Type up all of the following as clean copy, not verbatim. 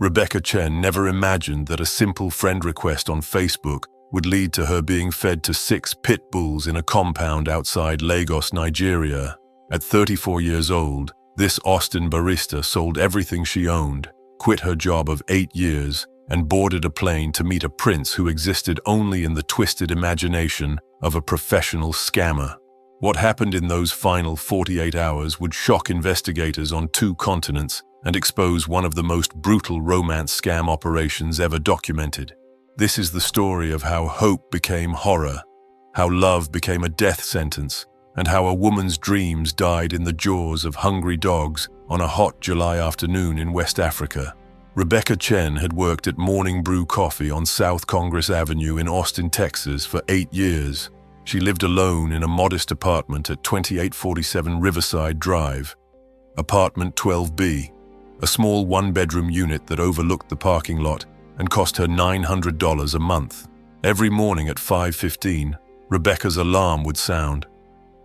Rebecca Chen never imagined that a simple friend request on Facebook would lead to her being fed to 6 pit bulls in a compound outside Lagos, Nigeria. At 34 years old, this Austin barista sold everything she owned, quit her job of 8 years, and boarded a plane to meet a prince who existed only in the twisted imagination of a professional scammer. What happened in those final 48 hours would shock investigators on 2 continents and expose one of the most brutal romance scam operations ever documented. This is the story of how hope became horror, how love became a death sentence, and how a woman's dreams died in the jaws of hungry dogs on a hot July afternoon in West Africa. Rebecca Chen had worked at Morning Brew Coffee on South Congress Avenue in Austin, Texas for 8 years. She lived alone in a modest apartment at 2847 Riverside Drive, apartment 12B, a small 1-bedroom unit that overlooked the parking lot and cost her $900 a month. Every morning at 5:15, Rebecca's alarm would sound,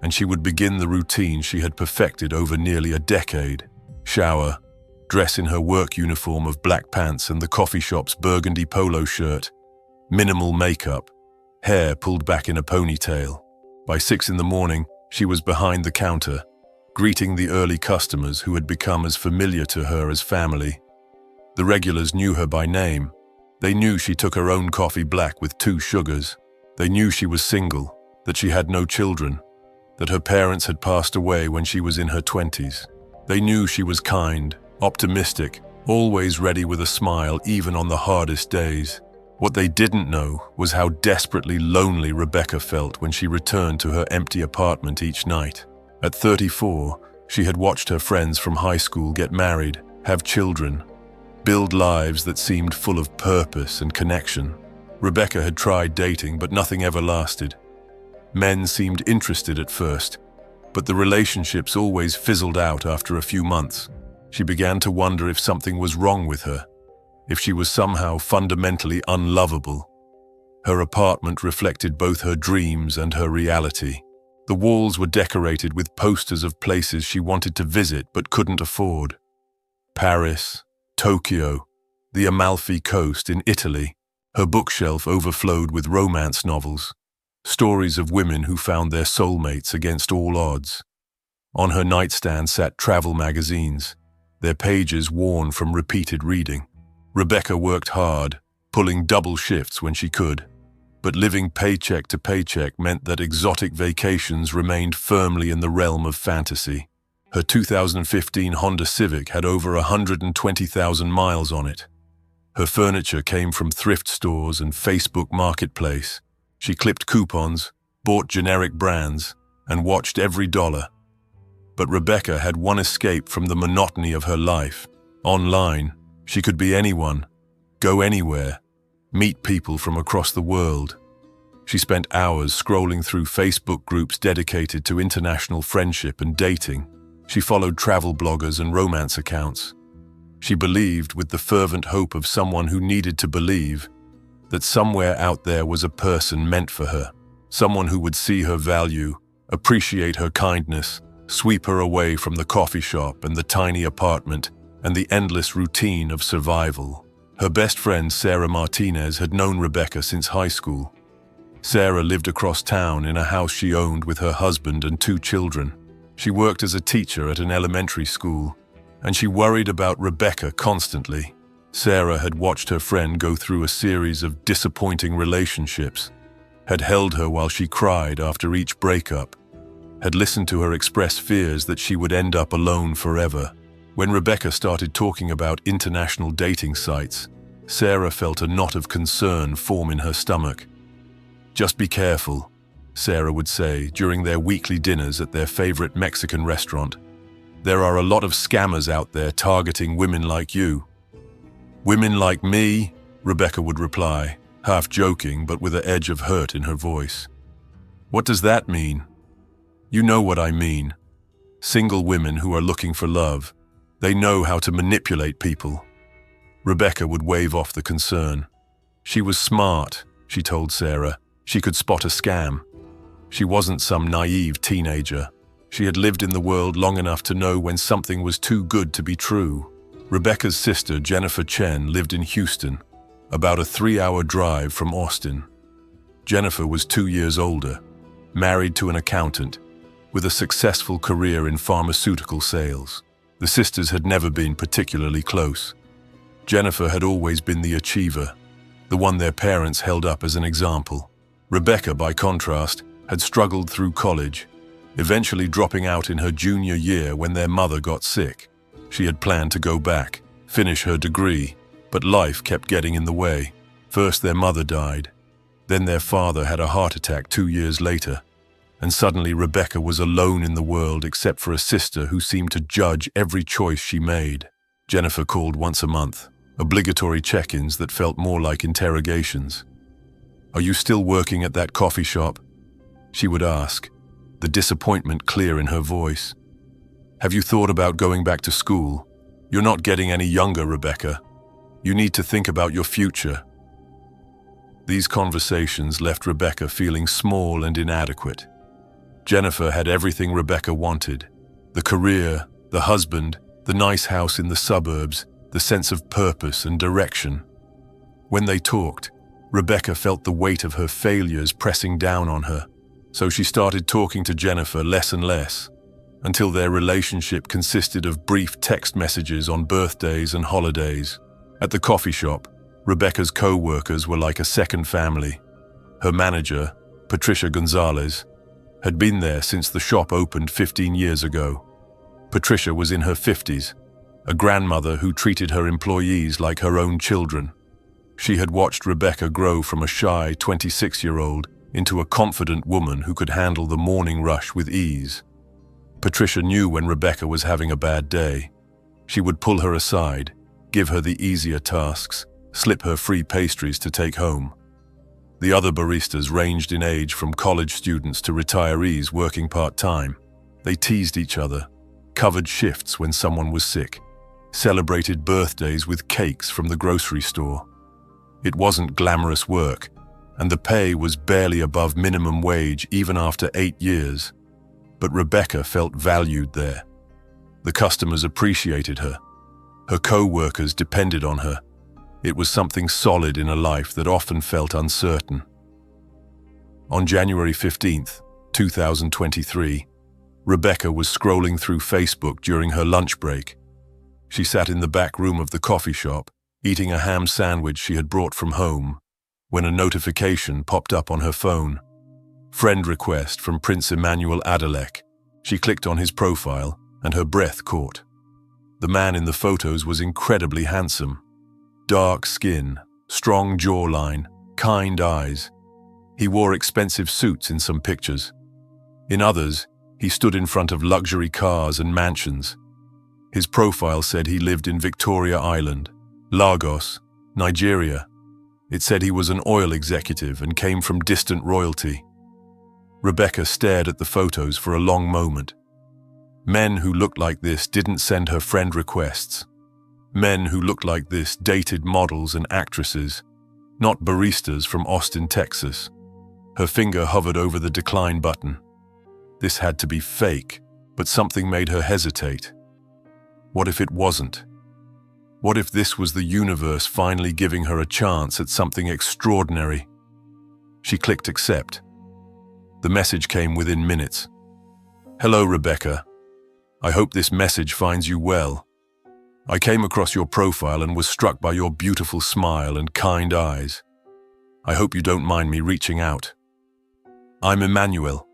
and she would begin the routine she had perfected over nearly a decade. Shower, dress in her work uniform of black pants and the coffee shop's burgundy polo shirt, minimal makeup, hair pulled back in a ponytail. By 6 in the morning, she was behind the counter, greeting the early customers who had become as familiar to her as family. The regulars knew her by name. They knew she took her own coffee black with 2 sugars. They knew she was single, that she had no children, that her parents had passed away when she was in her 20s. They knew she was kind, optimistic, always ready with a smile even on the hardest days. What they didn't know was how desperately lonely Rebecca felt when she returned to her empty apartment each night. At 34, she had watched her friends from high school get married, have children, build lives that seemed full of purpose and connection. Rebecca had tried dating, but nothing ever lasted. Men seemed interested at first, but the relationships always fizzled out after a few months. She began to wonder if something was wrong with her, if she was somehow fundamentally unlovable. Her apartment reflected both her dreams and her reality. The walls were decorated with posters of places she wanted to visit but couldn't afford. Paris, Tokyo, the Amalfi Coast in Italy. Her bookshelf overflowed with romance novels, stories of women who found their soulmates against all odds. On her nightstand sat travel magazines, their pages worn from repeated reading. Rebecca worked hard, pulling double shifts when she could, but living paycheck to paycheck meant that exotic vacations remained firmly in the realm of fantasy. Her 2015 Honda Civic had over 120,000 miles on it. Her furniture came from thrift stores and Facebook Marketplace. She clipped coupons, bought generic brands, and watched every dollar. But Rebecca had one escape from the monotony of her life. Online, she could be anyone, go anywhere, meet people from across the world. She spent hours scrolling through Facebook groups dedicated to international friendship and dating. She followed travel bloggers and romance accounts. She believed, with the fervent hope of someone who needed to believe, that somewhere out there was a person meant for her, someone who would see her value, appreciate her kindness, sweep her away from the coffee shop and the tiny apartment and the endless routine of survival. Her best friend, Sarah Martinez, had known Rebecca since high school. Sarah lived across town in a house she owned with her husband and 2 children. She worked as a teacher at an elementary school, and she worried about Rebecca constantly. Sarah had watched her friend go through a series of disappointing relationships, had held her while she cried after each breakup, had listened to her express fears that she would end up alone forever. When Rebecca started talking about international dating sites, Sarah felt a knot of concern form in her stomach. "Just be careful," Sarah would say during their weekly dinners at their favorite Mexican restaurant. "There are a lot of scammers out there targeting women like you." "Women like me?" Rebecca would reply, half joking but with an edge of hurt in her voice. "What does that mean?" "You know what I mean. Single women who are looking for love. They know how to manipulate people." Rebecca would wave off the concern. She was smart, she told Sarah. She could spot a scam. She wasn't some naive teenager. She had lived in the world long enough to know when something was too good to be true. Rebecca's sister, Jennifer Chen, lived in Houston, about a 3-hour drive from Austin. Jennifer was 2 years older, married to an accountant, with a successful career in pharmaceutical sales. The sisters had never been particularly close. Jennifer had always been the achiever, the one their parents held up as an example. Rebecca, by contrast, had struggled through college, eventually dropping out in her junior year when their mother got sick. She had planned to go back, finish her degree, but life kept getting in the way. First their mother died, then their father had a heart attack 2 years later, and suddenly Rebecca was alone in the world except for a sister who seemed to judge every choice she made. Jennifer called once a month, obligatory check-ins that felt more like interrogations. "Are you still working at that coffee shop?" she would ask, the disappointment clear in her voice. "Have you thought about going back to school? You're not getting any younger, Rebecca. You need to think about your future." These conversations left Rebecca feeling small and inadequate. Jennifer had everything Rebecca wanted: the career, the husband, the nice house in the suburbs, the sense of purpose and direction. When they talked, Rebecca felt the weight of her failures pressing down on her, so she started talking to Jennifer less and less, until their relationship consisted of brief text messages on birthdays and holidays. At the coffee shop, Rebecca's co-workers were like a second family. Her manager, Patricia Gonzalez, had been there since the shop opened 15 years ago. Patricia was in her 50s, a grandmother who treated her employees like her own children. She had watched Rebecca grow from a shy 26-year-old into a confident woman who could handle the morning rush with ease. Patricia knew when Rebecca was having a bad day. She would pull her aside, give her the easier tasks, slip her free pastries to take home. The other baristas ranged in age from college students to retirees working part-time. They teased each other, covered shifts when someone was sick, celebrated birthdays with cakes from the grocery store. It wasn't glamorous work, and the pay was barely above minimum wage even after 8 years. But Rebecca felt valued there. The customers appreciated her. Her co-workers depended on her. It was something solid in a life that often felt uncertain. On January 15th, 2023, Rebecca was scrolling through Facebook during her lunch break. She sat in the back room of the coffee shop, eating a ham sandwich she had brought from home, when a notification popped up on her phone. Friend request from Prince Emmanuel Adelek. She clicked on his profile, and her breath caught. The man in the photos was incredibly handsome. Dark skin, strong jawline, kind eyes. He wore expensive suits in some pictures. In others, he stood in front of luxury cars and mansions. His profile said he lived in Victoria Island, Lagos, Nigeria. It said he was an oil executive and came from distant royalty. Rebecca stared at the photos for a long moment. Men who looked like this didn't send her friend requests. Men who looked like this dated models and actresses, not baristas from Austin, Texas. Her finger hovered over the decline button. This had to be fake, but something made her hesitate. What if it wasn't? What if this was the universe finally giving her a chance at something extraordinary? She clicked accept. The message came within minutes. "Hello, Rebecca. I hope this message finds you well. I came across your profile and was struck by your beautiful smile and kind eyes. I hope you don't mind me reaching out. I'm Emmanuel."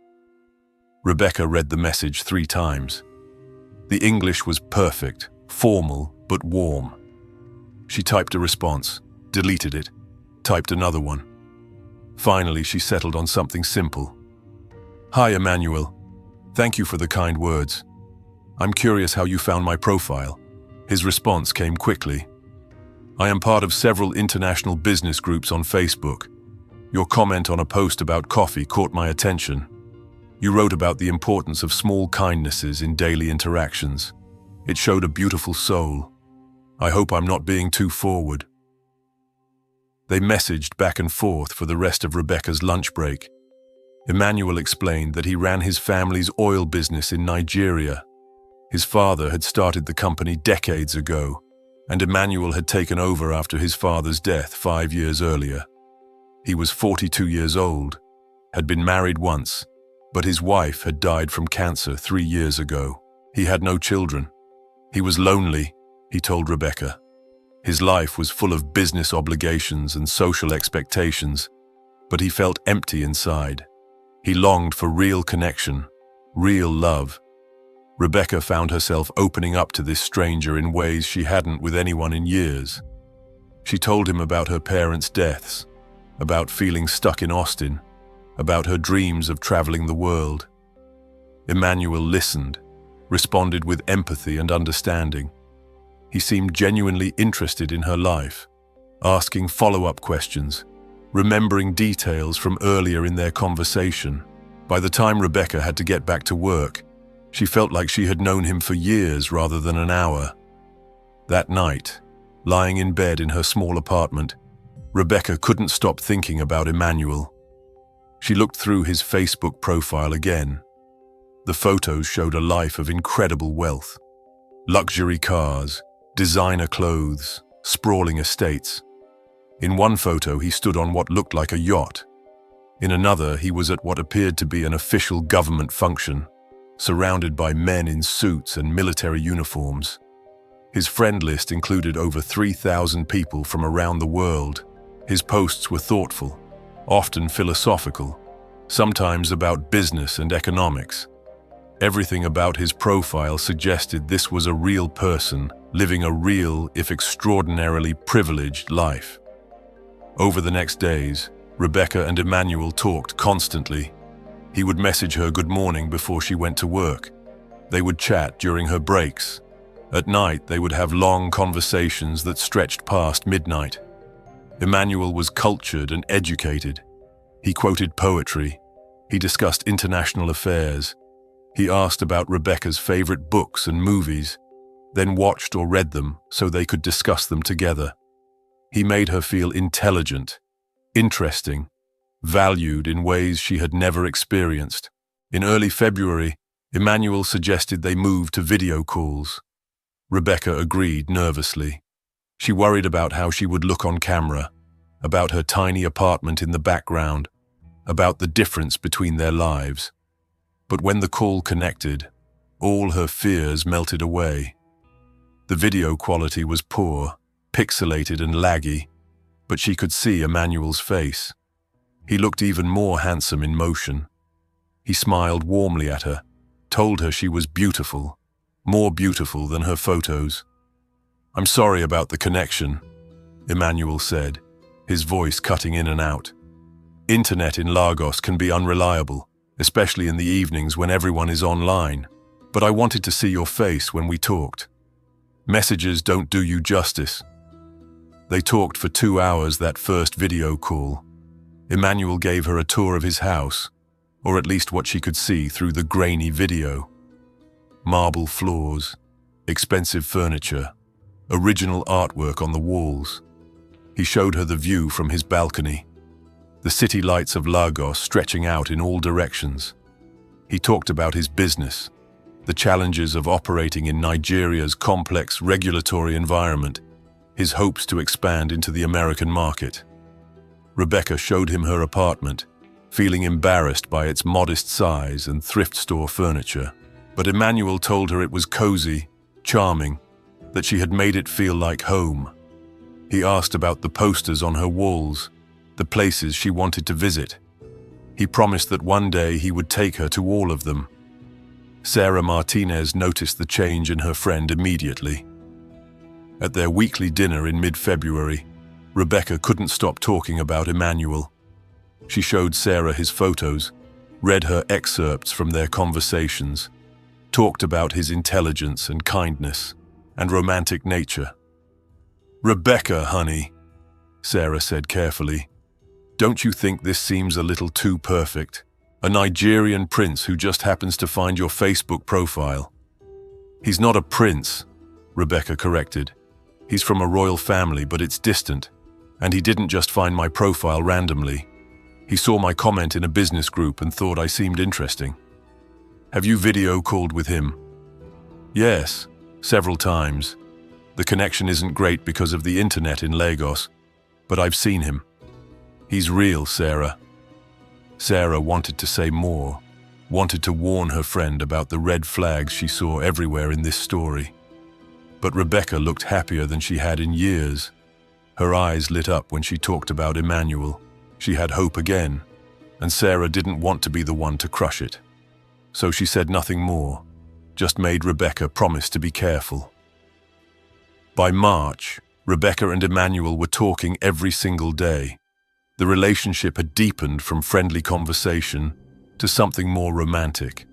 Rebecca read the message 3 times. The English was perfect, formal, but warm. She typed a response, deleted it, typed another one. Finally, she settled on something simple. "Hi, Emmanuel. Thank you for the kind words. I'm curious how you found my profile." His response came quickly. "I am part of several international business groups on Facebook. Your comment on a post about coffee caught my attention. You wrote about the importance of small kindnesses in daily interactions. It showed a beautiful soul. I hope I'm not being too forward." They messaged back and forth for the rest of Rebecca's lunch break. Emmanuel explained that he ran his family's oil business in Nigeria. His father had started the company decades ago, and Emmanuel had taken over after his father's death 5 years earlier. He was 42 years old, had been married once, but his wife had died from cancer 3 years ago. He had no children. He was lonely, he told Rebecca. His life was full of business obligations and social expectations, but he felt empty inside. He longed for real connection, real love. Rebecca found herself opening up to this stranger in ways she hadn't with anyone in years. She told him about her parents' deaths, about feeling stuck in Austin, about her dreams of traveling the world. Emmanuel listened, responded with empathy and understanding. He seemed genuinely interested in her life, asking follow-up questions, remembering details from earlier in their conversation. By the time Rebecca had to get back to work, she felt like she had known him for years rather than an hour. That night, lying in bed in her small apartment, Rebecca couldn't stop thinking about Emmanuel. She looked through his Facebook profile again. The photos showed a life of incredible wealth. Luxury cars, designer clothes, sprawling estates. In one photo, he stood on what looked like a yacht. In another, he was at what appeared to be an official government function, surrounded by men in suits and military uniforms. His friend list included over 3,000 people from around the world. His posts were thoughtful, often philosophical, sometimes about business and economics. Everything about his profile suggested this was a real person, living a real, if extraordinarily privileged, life. Over the next days, Rebecca and Emmanuel talked constantly. He would message her good morning before she went to work. They would chat during her breaks. At night, they would have long conversations that stretched past midnight. Emmanuel was cultured and educated. He quoted poetry. He discussed international affairs. He asked about Rebecca's favorite books and movies, then watched or read them so they could discuss them together. He made her feel intelligent, interesting, valued in ways she had never experienced. In early February, Emmanuel suggested they move to video calls. Rebecca agreed nervously. She worried about how she would look on camera, about her tiny apartment in the background, about the difference between their lives. But when the call connected, all her fears melted away. The video quality was poor, pixelated and laggy, but she could see Emmanuel's face. He looked even more handsome in motion. He smiled warmly at her, told her she was beautiful, more beautiful than her photos. "I'm sorry about the connection," Emmanuel said, his voice cutting in and out. "Internet in Lagos can be unreliable, especially in the evenings when everyone is online, but I wanted to see your face when we talked. Messages don't do you justice." They talked for 2 hours that first video call. Emmanuel gave her a tour of his house, or at least what she could see through the grainy video. Marble floors, expensive furniture, original artwork on the walls. He showed her the view from his balcony, the city lights of Lagos stretching out in all directions. He talked about his business, the challenges of operating in Nigeria's complex regulatory environment, his hopes to expand into the American market. Rebecca showed him her apartment, feeling embarrassed by its modest size and thrift store furniture. But Emmanuel told her it was cozy, charming, that she had made it feel like home. He asked about the posters on her walls, the places she wanted to visit. He promised that one day he would take her to all of them. Sarah Martinez noticed the change in her friend immediately. At their weekly dinner in mid-February, Rebecca couldn't stop talking about Emmanuel. She showed Sarah his photos, read her excerpts from their conversations, talked about his intelligence and kindness and romantic nature. "Rebecca, honey," Sarah said carefully, "don't you think this seems a little too perfect? A Nigerian prince who just happens to find your Facebook profile." "He's not a prince," Rebecca corrected. "He's from a royal family, but it's distant, and he didn't just find my profile randomly. He saw my comment in a business group and thought I seemed interesting." "Have you video called with him?" "Yes, several times. The connection isn't great because of the internet in Lagos, but I've seen him. He's real, Sarah." Sarah wanted to say more, wanted to warn her friend about the red flags she saw everywhere in this story. But Rebecca looked happier than she had in years. Her eyes lit up when she talked about Emmanuel. She had hope again, and Sarah didn't want to be the one to crush it. So she said nothing more, just made Rebecca promise to be careful. By March, Rebecca and Emmanuel were talking every single day. The relationship had deepened from friendly conversation to something more romantic.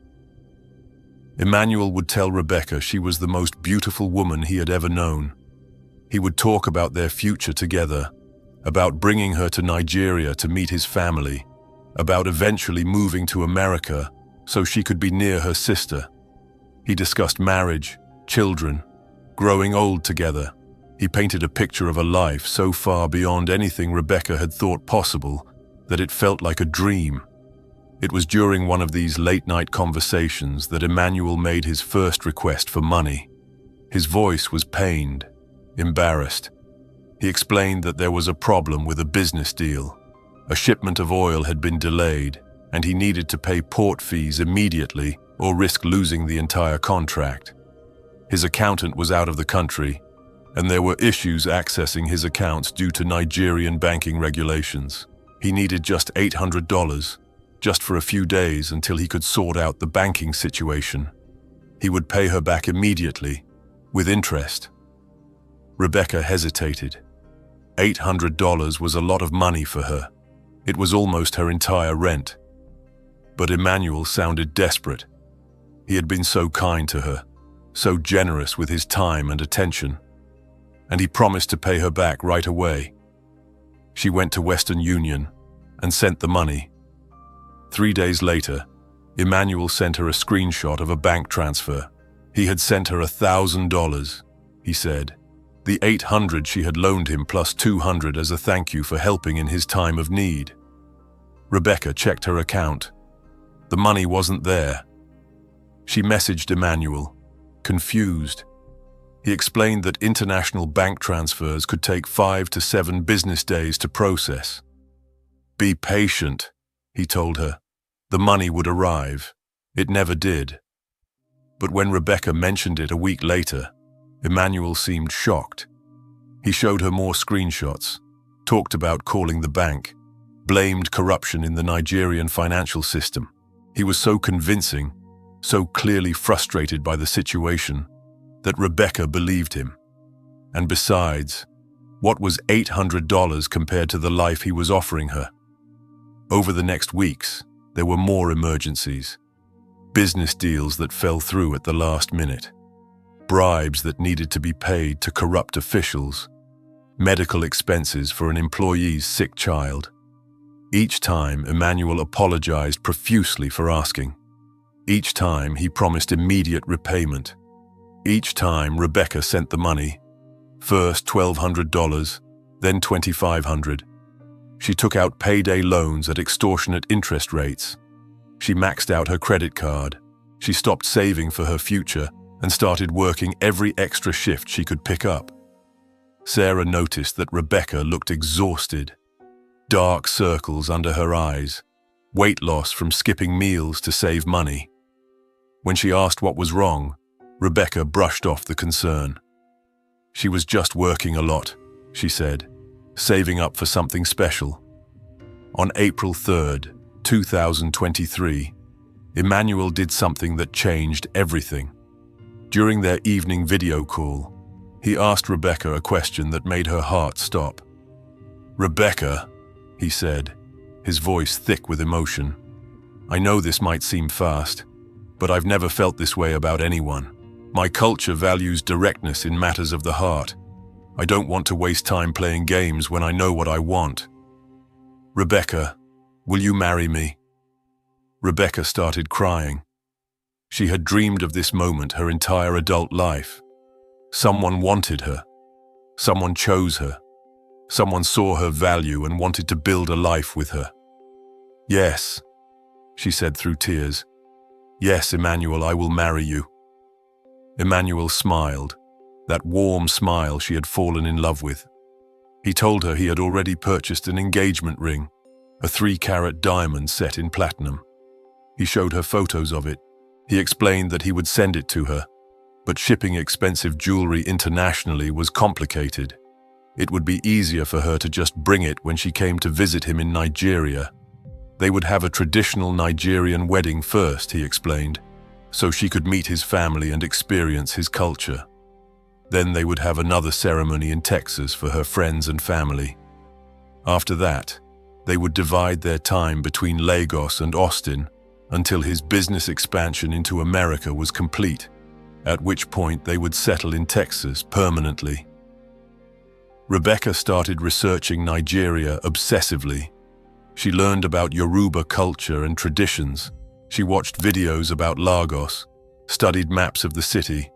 Emmanuel would tell Rebecca she was the most beautiful woman he had ever known. He would talk about their future together, about bringing her to Nigeria to meet his family, about eventually moving to America so she could be near her sister. He discussed marriage, children, growing old together. He painted a picture of a life so far beyond anything Rebecca had thought possible that it felt like a dream. It was during one of these late-night conversations that Emmanuel made his first request for money. His voice was pained, embarrassed. He explained that there was a problem with a business deal. A shipment of oil had been delayed, and he needed to pay port fees immediately or risk losing the entire contract. His accountant was out of the country, and there were issues accessing his accounts due to Nigerian banking regulations. He needed just $800, just for a few days until he could sort out the banking situation. He would pay her back immediately, with interest. Rebecca hesitated. $800 was a lot of money for her. It was almost her entire rent. But Emmanuel sounded desperate. He had been so kind to her, so generous with his time and attention, and he promised to pay her back right away. She went to Western Union and sent the money. 3 days later, Emmanuel sent her a screenshot of a bank transfer. He had sent her $1,000, he said. The $800 she had loaned him plus $200 as a thank you for helping in his time of need. Rebecca checked her account. The money wasn't there. She messaged Emmanuel, confused. He explained that international bank transfers could take 5 to 7 business days to process. "Be patient," he told her. "The money would arrive." It never did. But when Rebecca mentioned it a week later, Emmanuel seemed shocked. He showed her more screenshots, talked about calling the bank, blamed corruption in the Nigerian financial system. He was so convincing, so clearly frustrated by the situation, that Rebecca believed him. And besides, what was $800 compared to the life he was offering her? Over the next weeks, there were more emergencies. Business deals that fell through at the last minute. Bribes that needed to be paid to corrupt officials. Medical expenses for an employee's sick child. Each time, Emmanuel apologized profusely for asking. Each time, he promised immediate repayment. Each time, Rebecca sent the money. First $1,200, then $2,500. She took out payday loans at extortionate interest rates. She maxed out her credit card. She stopped saving for her future and started working every extra shift she could pick up. Sarah noticed that Rebecca looked exhausted. Dark circles under her eyes, weight loss from skipping meals to save money. When she asked what was wrong, Rebecca brushed off the concern. She was just working a lot, she said, saving up for something special. On April 3rd, 2023, Emmanuel did something that changed everything. During their evening video call, he asked Rebecca a question that made her heart stop. "Rebecca," he said, his voice thick with emotion, "I know this might seem fast, but I've never felt this way about anyone. My culture values directness in matters of the heart. I don't want to waste time playing games when I know what I want. Rebecca, will you marry me?" Rebecca started crying. She had dreamed of this moment her entire adult life. Someone wanted her. Someone chose her. Someone saw her value and wanted to build a life with her. "Yes," she said through tears. "Yes, Emmanuel, I will marry you." Emmanuel smiled. that warm smile she had fallen in love with. He told her he had already purchased an engagement ring, a 3-carat diamond set in platinum. He showed her photos of it. He explained that he would send it to her, but shipping expensive jewelry internationally was complicated. It would be easier for her to just bring it when she came to visit him in Nigeria. They would have a traditional Nigerian wedding first, he explained, so she could meet his family and experience his culture. Then they would have another ceremony in Texas for her friends and family. After that, they would divide their time between Lagos and Austin until his business expansion into America was complete, at which point they would settle in Texas permanently. Rebecca started researching Nigeria obsessively. She learned about Yoruba culture and traditions. She watched videos about Lagos, studied maps of the city,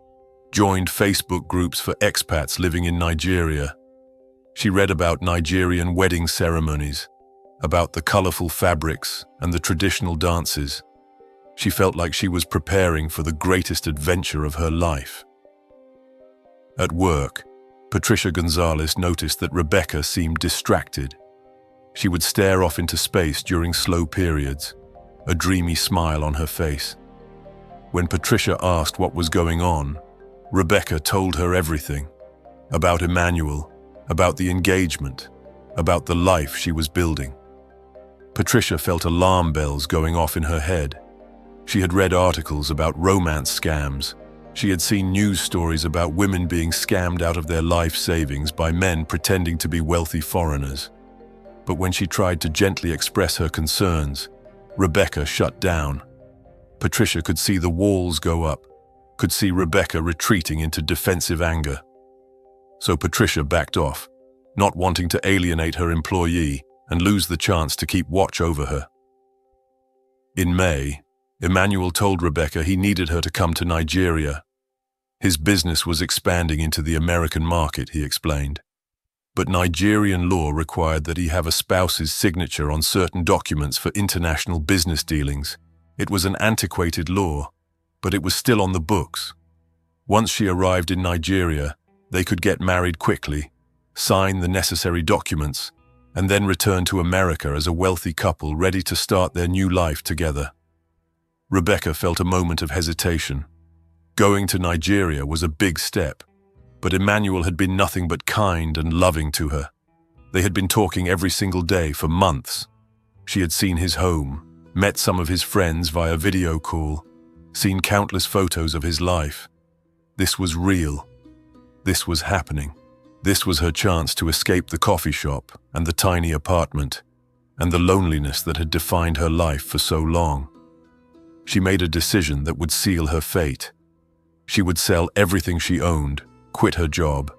joined Facebook groups for expats living in Nigeria. She read about Nigerian wedding ceremonies, about the colorful fabrics and the traditional dances. She felt like she was preparing for the greatest adventure of her life. At work, Patricia Gonzalez noticed that Rebecca seemed distracted. She would stare off into space during slow periods, a dreamy smile on her face. When Patricia asked what was going on, Rebecca told her everything, about Emmanuel, about the engagement, about the life she was building. Patricia felt alarm bells going off in her head. She had read articles about romance scams. She had seen news stories about women being scammed out of their life savings by men pretending to be wealthy foreigners. But when she tried to gently express her concerns, Rebecca shut down. Patricia could see the walls go up, could see Rebecca retreating into defensive anger. So Patricia backed off, not wanting to alienate her employee and lose the chance to keep watch over her. In May, Emmanuel told Rebecca he needed her to come to Nigeria. His business was expanding into the American market, he explained. But Nigerian law required that he have a spouse's signature on certain documents for international business dealings. It was an antiquated law, but it was still on the books. Once she arrived in Nigeria, they could get married quickly, sign the necessary documents, and then return to America as a wealthy couple ready to start their new life together. Rebecca felt a moment of hesitation. Going to Nigeria was a big step, but Emmanuel had been nothing but kind and loving to her. They had been talking every single day for months. She had seen his home, met some of his friends via video call, seen countless photos of his life. This was real. This was happening. This was her chance to escape the coffee shop and the tiny apartment and the loneliness that had defined her life for so long. She made a decision that would seal her fate. She would sell everything she owned, quit her job,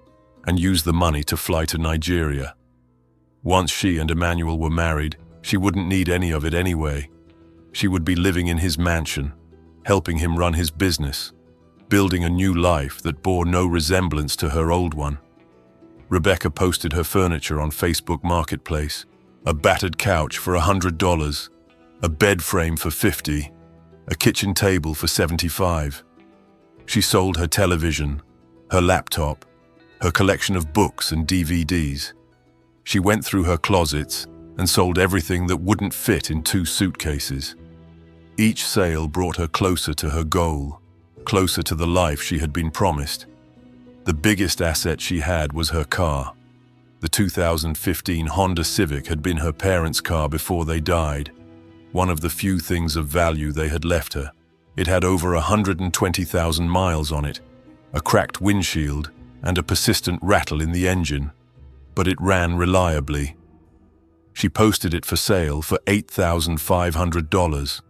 and use the money to fly to Nigeria. Once she and Emmanuel were married, she wouldn't need any of it anyway. She would be living in his mansion, helping him run his business, building a new life that bore no resemblance to her old one. Rebecca posted her furniture on Facebook Marketplace, a battered couch for $100, a bed frame for $50, a kitchen table for $75. She sold her television, her laptop, her collection of books and DVDs. She went through her closets and sold everything that wouldn't fit in 2 suitcases. Each sale brought her closer to her goal, closer to the life she had been promised. The biggest asset she had was her car. The 2015 Honda Civic had been her parents' car before they died, one of the few things of value they had left her. It had over 120,000 miles on it, a cracked windshield, and a persistent rattle in the engine, but it ran reliably. She posted it for sale for $8,500.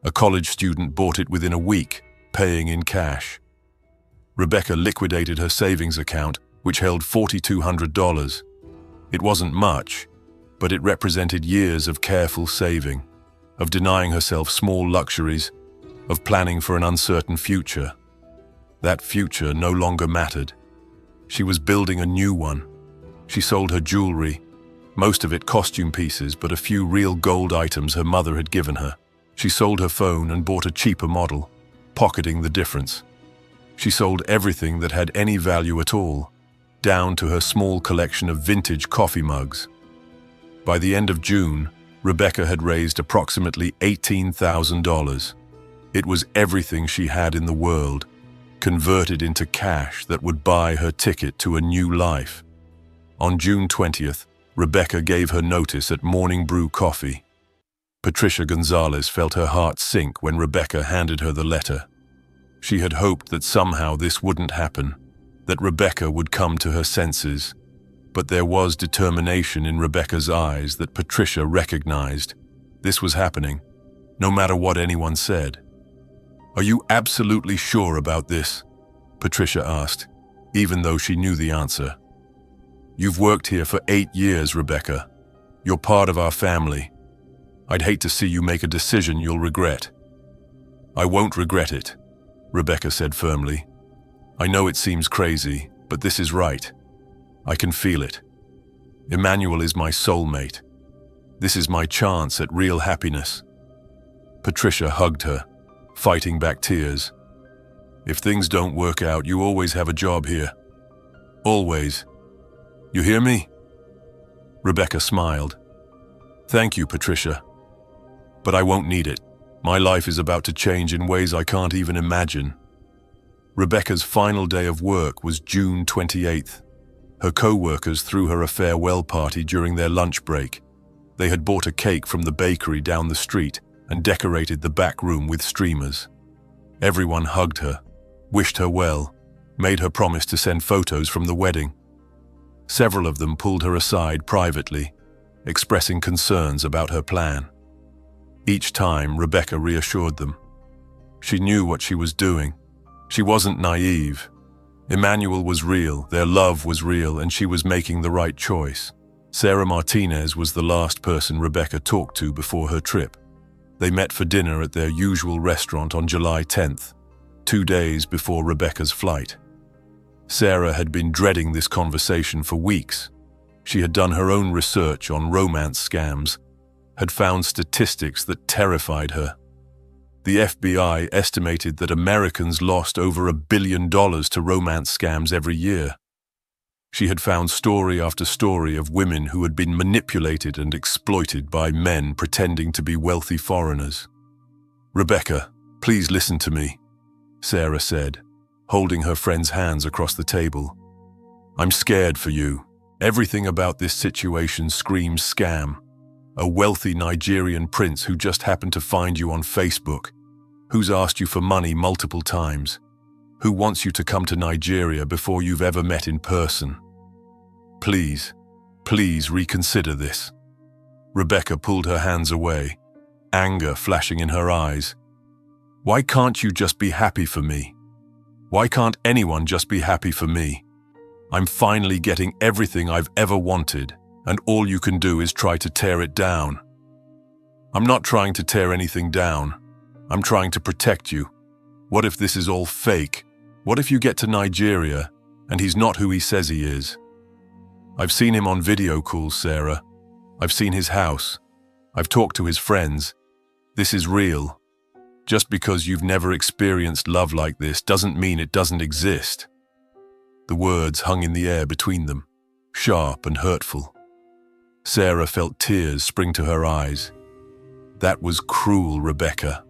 A college student bought it within a week, paying in cash. Rebecca liquidated her savings account, which held $4,200. It wasn't much, but it represented years of careful saving, of denying herself small luxuries, of planning for an uncertain future. That future no longer mattered. She was building a new one. She sold her jewelry, most of it costume pieces, but a few real gold items her mother had given her. She sold her phone and bought a cheaper model, pocketing the difference. She sold everything that had any value at all, down to her small collection of vintage coffee mugs. By the end of June, Rebecca had raised approximately $18,000. It was everything she had in the world, converted into cash that would buy her ticket to a new life. On June 20th, Rebecca gave her notice at Morning Brew Coffee. Patricia Gonzalez felt her heart sink when Rebecca handed her the letter. She had hoped that somehow this wouldn't happen, that Rebecca would come to her senses. But there was determination in Rebecca's eyes that Patricia recognized. This was happening, no matter what anyone said. "Are you absolutely sure about this?" Patricia asked, even though she knew the answer. "You've worked here for 8 years, Rebecca. You're part of our family. I'd hate to see you make a decision you'll regret." "I won't regret it," Rebecca said firmly. "I know it seems crazy, but this is right. I can feel it. Emmanuel is my soulmate. This is my chance at real happiness." Patricia hugged her, fighting back tears. "If things don't work out, you always have a job here. Always. You hear me?" Rebecca smiled. "Thank you, Patricia. But I won't need it. My life is about to change in ways I can't even imagine." Rebecca's final day of work was June 28th. Her co-workers threw her a farewell party during their lunch break. They had bought a cake from the bakery down the street and decorated the back room with streamers. Everyone hugged her, wished her well, made her promise to send photos from the wedding. Several of them pulled her aside privately, expressing concerns about her plan. Each time, Rebecca reassured them. She knew what she was doing. She wasn't naive. Emmanuel was real, their love was real, and she was making the right choice. Sarah Martinez was the last person Rebecca talked to before her trip. They met for dinner at their usual restaurant on July 10th, 2 days before Rebecca's flight. Sarah had been dreading this conversation for weeks. She had done her own research on romance scams, had found statistics that terrified her. The FBI estimated that Americans lost over $1 billion to romance scams every year. She had found story after story of women who had been manipulated and exploited by men pretending to be wealthy foreigners. "Rebecca, please listen to me," Sarah said, holding her friend's hands across the table. "I'm scared for you. Everything about this situation screams scam. A wealthy Nigerian prince who just happened to find you on Facebook, who's asked you for money multiple times, who wants you to come to Nigeria before you've ever met in person. Please, please reconsider this." Rebecca pulled her hands away, anger flashing in her eyes. "Why can't you just be happy for me? Why can't anyone just be happy for me? I'm finally getting everything I've ever wanted, and all you can do is try to tear it down." "I'm not trying to tear anything down. I'm trying to protect you. What if this is all fake? What if you get to Nigeria and he's not who he says he is? I've seen him on video calls, Sarah. I've seen his house. I've talked to his friends. This is real. Just because you've never experienced love like this doesn't mean it doesn't exist." The words hung in the air between them, sharp and hurtful. Sarah felt tears spring to her eyes. "That was cruel, Rebecca."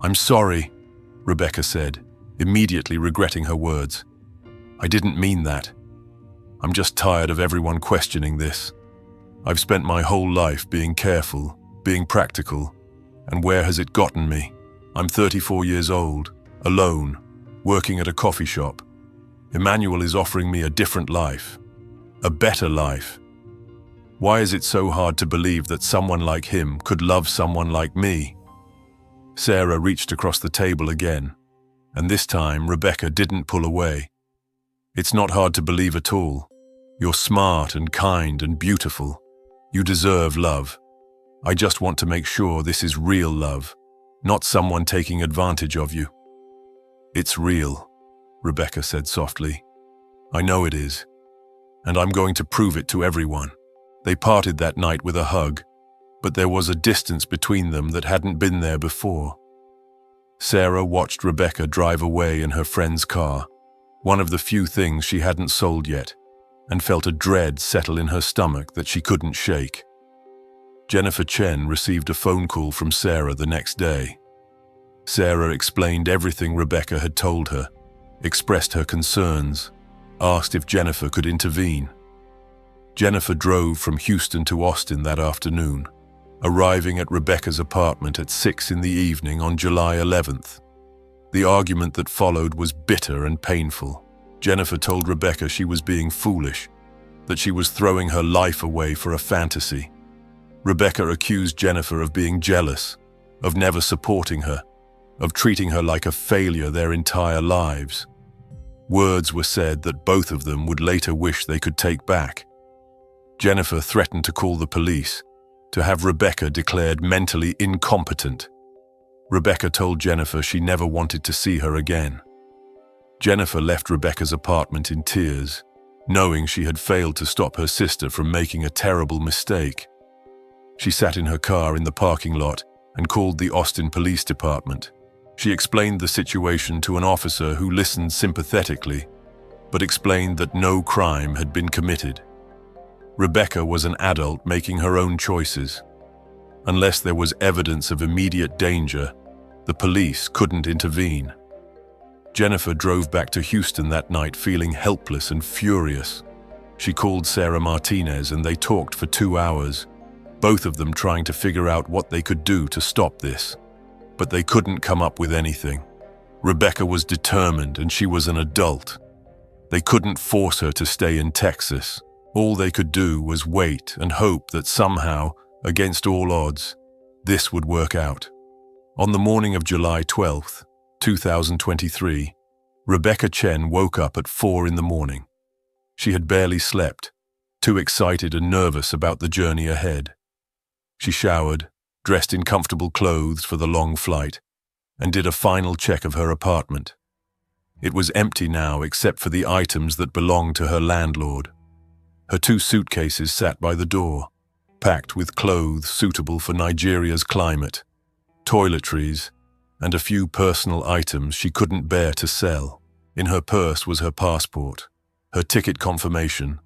"I'm sorry," Rebecca said, immediately regretting her words. "I didn't mean that. I'm just tired of everyone questioning this. I've spent my whole life being careful, being practical, and where has it gotten me? I'm 34 years old, alone, working at a coffee shop. Emmanuel is offering me a different life, a better life. Why is it so hard to believe that someone like him could love someone like me?" Sarah reached across the table again, and this time Rebecca didn't pull away. "It's not hard to believe at all. You're smart and kind and beautiful. You deserve love. I just want to make sure this is real love, not someone taking advantage of you." "It's real," Rebecca said softly. "I know it is, and I'm going to prove it to everyone." They parted that night with a hug, but there was a distance between them that hadn't been there before. Sarah watched Rebecca drive away in her friend's car, one of the few things she hadn't sold yet, and felt a dread settle in her stomach that she couldn't shake. Jennifer Chen received a phone call from Sarah the next day. Sarah explained everything Rebecca had told her, expressed her concerns, asked if Jennifer could intervene. Jennifer drove from Houston to Austin that afternoon, arriving at Rebecca's apartment at 6 in the evening on July 11th. The argument that followed was bitter and painful. Jennifer told Rebecca she was being foolish, that she was throwing her life away for a fantasy. Rebecca accused Jennifer of being jealous, of never supporting her, of treating her like a failure their entire lives. Words were said that both of them would later wish they could take back. Jennifer threatened to call the police, to have Rebecca declared mentally incompetent. Rebecca told Jennifer she never wanted to see her again. Jennifer left Rebecca's apartment in tears, knowing she had failed to stop her sister from making a terrible mistake. She sat in her car in the parking lot and called the Austin Police Department. She explained the situation to an officer who listened sympathetically, but explained that no crime had been committed. Rebecca was an adult making her own choices. Unless there was evidence of immediate danger, the police couldn't intervene. Jennifer drove back to Houston that night feeling helpless and furious. She called Sarah Martinez and they talked for 2 hours, both of them trying to figure out what they could do to stop this. But they couldn't come up with anything. Rebecca was determined and she was an adult. They couldn't force her to stay in Texas. All they could do was wait and hope that somehow, against all odds, this would work out. On the morning of July 12th, 2023, Rebecca Chen woke up at 4 in the morning. She had barely slept, too excited and nervous about the journey ahead. She showered, dressed in comfortable clothes for the long flight, and did a final check of her apartment. It was empty now except for the items that belonged to her landlord. Her 2 suitcases sat by the door, packed with clothes suitable for Nigeria's climate, toiletries, and a few personal items she couldn't bear to sell. In her purse was her passport, her ticket confirmation,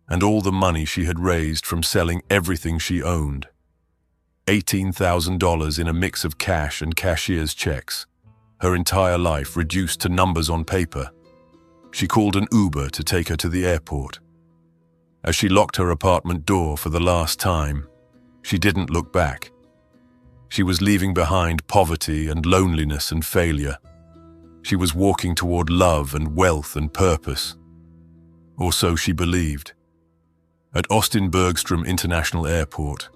and all the money she had raised from selling everything she owned. $18,000 in a mix of cash and cashier's checks, her entire life reduced to numbers on paper. She called an Uber to take her to the airport. As she locked her apartment door for the last time, she didn't look back. She was leaving behind poverty and loneliness and failure. She was walking toward love and wealth and purpose. Or so she believed. At Austin Bergstrom International Airport,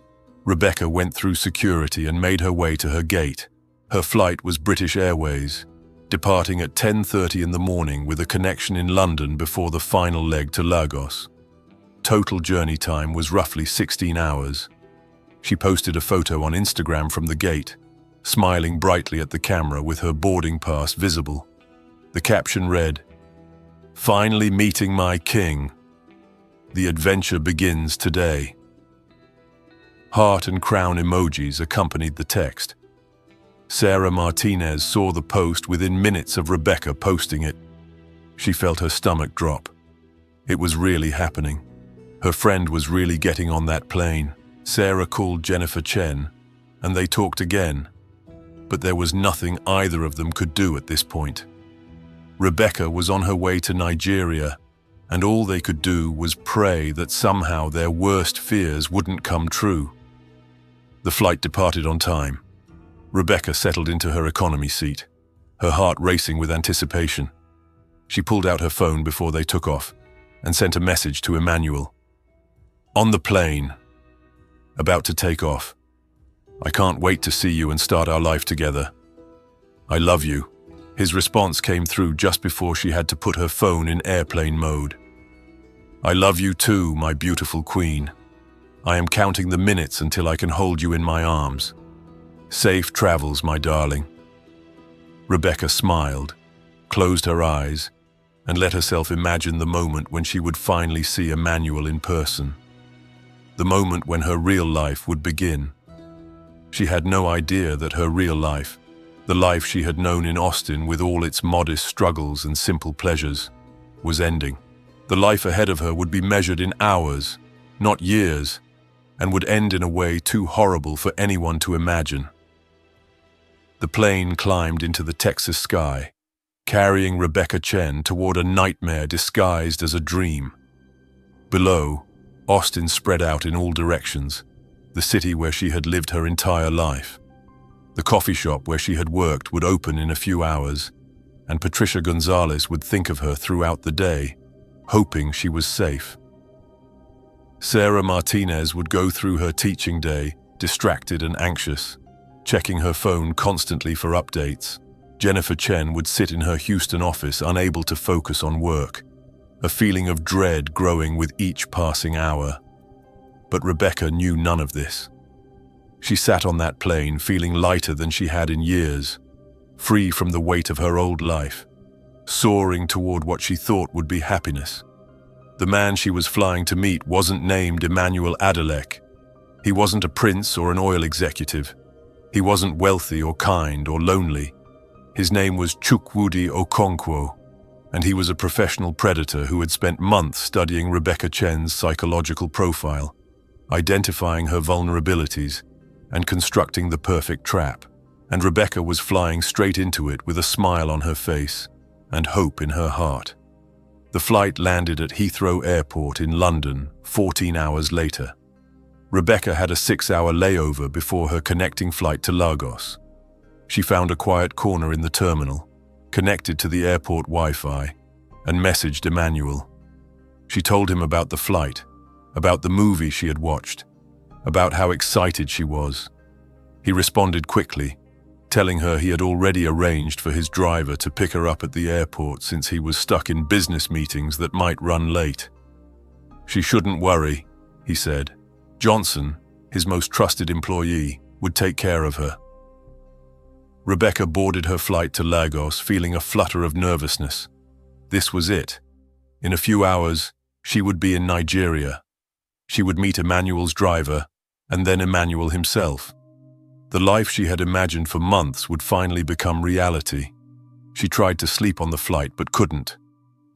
Rebecca went through security and made her way to her gate. Her flight was British Airways, departing at 10:30 in the morning with a connection in London before the final leg to Lagos. Total journey time was roughly 16 hours. She posted a photo on Instagram from the gate, smiling brightly at the camera with her boarding pass visible. The caption read, "Finally meeting my king. The adventure begins today." Heart and crown emojis accompanied the text. Sarah Martinez saw the post within minutes of Rebecca posting it. She felt her stomach drop. It was really happening. Her friend was really getting on that plane. Sarah called Jennifer Chen, and they talked again. But there was nothing either of them could do at this point. Rebecca was on her way to Nigeria, and all they could do was pray that somehow their worst fears wouldn't come true. The flight departed on time. Rebecca settled into her economy seat, her heart racing with anticipation. She pulled out her phone before they took off and sent a message to Emmanuel. "On the plane. About to take off. I can't wait to see you and start our life together. I love you." His response came through just before she had to put her phone in airplane mode. "I love you too, my beautiful queen. I am counting the minutes until I can hold you in my arms. Safe travels, my darling." Rebecca smiled, closed her eyes, and let herself imagine the moment when she would finally see Emmanuel in person. The moment when her real life would begin. She had no idea that her real life, The life she had known in Austin, with all its modest struggles and simple pleasures, was ending. The life ahead of her would be measured in hours, not years, and would end in a way too horrible for anyone to imagine. The plane climbed into the Texas sky, carrying Rebecca Chen toward a nightmare disguised as a dream. Below, Austin spread out in all directions, the city where she had lived her entire life. The coffee shop where she had worked would open in a few hours, and Patricia Gonzalez would think of her throughout the day, hoping she was safe. Sarah Martinez would go through her teaching day, distracted and anxious, checking her phone constantly for updates. Jennifer Chen would sit in her Houston office, unable to focus on work, a feeling of dread growing with each passing hour. But Rebecca knew none of this. She sat on that plane feeling lighter than she had in years, free from the weight of her old life, soaring toward what she thought would be happiness. The man she was flying to meet wasn't named Emmanuel Adelek. He wasn't a prince or an oil executive. He wasn't wealthy or kind or lonely. His name was Chukwudi Okonkwo, and he was a professional predator who had spent months studying Rebecca Chen's psychological profile, identifying her vulnerabilities, and constructing the perfect trap. And Rebecca was flying straight into it with a smile on her face and hope in her heart. The flight landed at Heathrow Airport in London 14 hours later. Rebecca had a 6-hour layover before her connecting flight to Lagos. She found a quiet corner in the terminal, connected to the airport Wi-Fi, and messaged Emmanuel. She told him about the flight, about the movie she had watched, about how excited she was. He responded quickly, telling her he had already arranged for his driver to pick her up at the airport since he was stuck in business meetings that might run late. She shouldn't worry, he said. Johnson, his most trusted employee, would take care of her. Rebecca boarded her flight to Lagos, feeling a flutter of nervousness. This was it. In a few hours, she would be in Nigeria. She would meet Emmanuel's driver, and then Emmanuel himself. The life she had imagined for months would finally become reality. She tried to sleep on the flight but couldn't.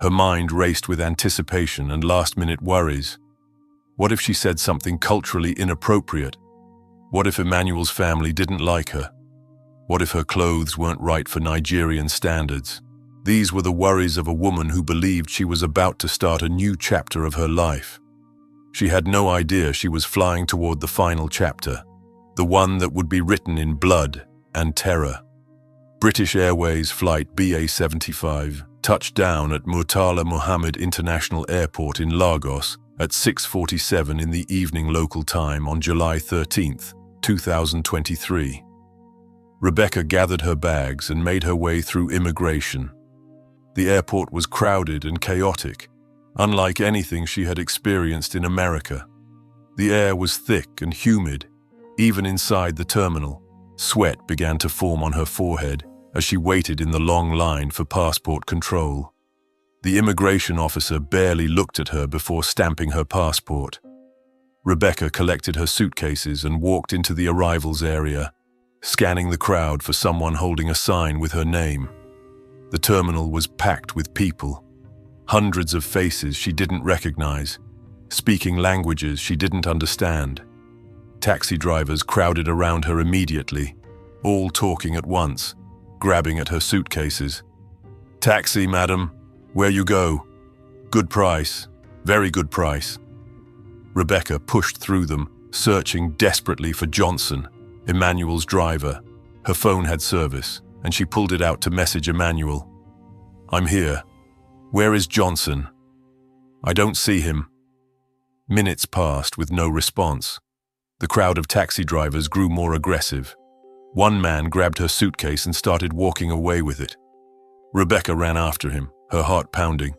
Her mind raced with anticipation and last-minute worries. What if she said something culturally inappropriate? What if Emmanuel's family didn't like her? What if her clothes weren't right for Nigerian standards? These were the worries of a woman who believed she was about to start a new chapter of her life. She had no idea she was flying toward the final chapter, the one that would be written in blood and terror. British Airways Flight BA-75 touched down at Murtala Muhammad International Airport in Lagos at 6:47 in the evening local time on July 13, 2023. Rebecca gathered her bags and made her way through immigration. The airport was crowded and chaotic, unlike anything she had experienced in America. The air was thick and humid. Even inside the terminal, sweat began to form on her forehead as she waited in the long line for passport control. The immigration officer barely looked at her before stamping her passport. Rebecca collected her suitcases and walked into the arrivals area, scanning the crowd for someone holding a sign with her name. The terminal was packed with people, hundreds of faces she didn't recognize, speaking languages she didn't understand. Taxi drivers crowded around her immediately, all talking at once, grabbing at her suitcases. "Taxi, madam. Where you go? Good price. Very good price." Rebecca pushed through them, searching desperately for Johnson, Emmanuel's driver. Her phone had service, and she pulled it out to message Emmanuel. "I'm here. Where is Johnson? I don't see him." Minutes passed with no response. The crowd of taxi drivers grew more aggressive. One man grabbed her suitcase and started walking away with it. Rebecca ran after him, her heart pounding.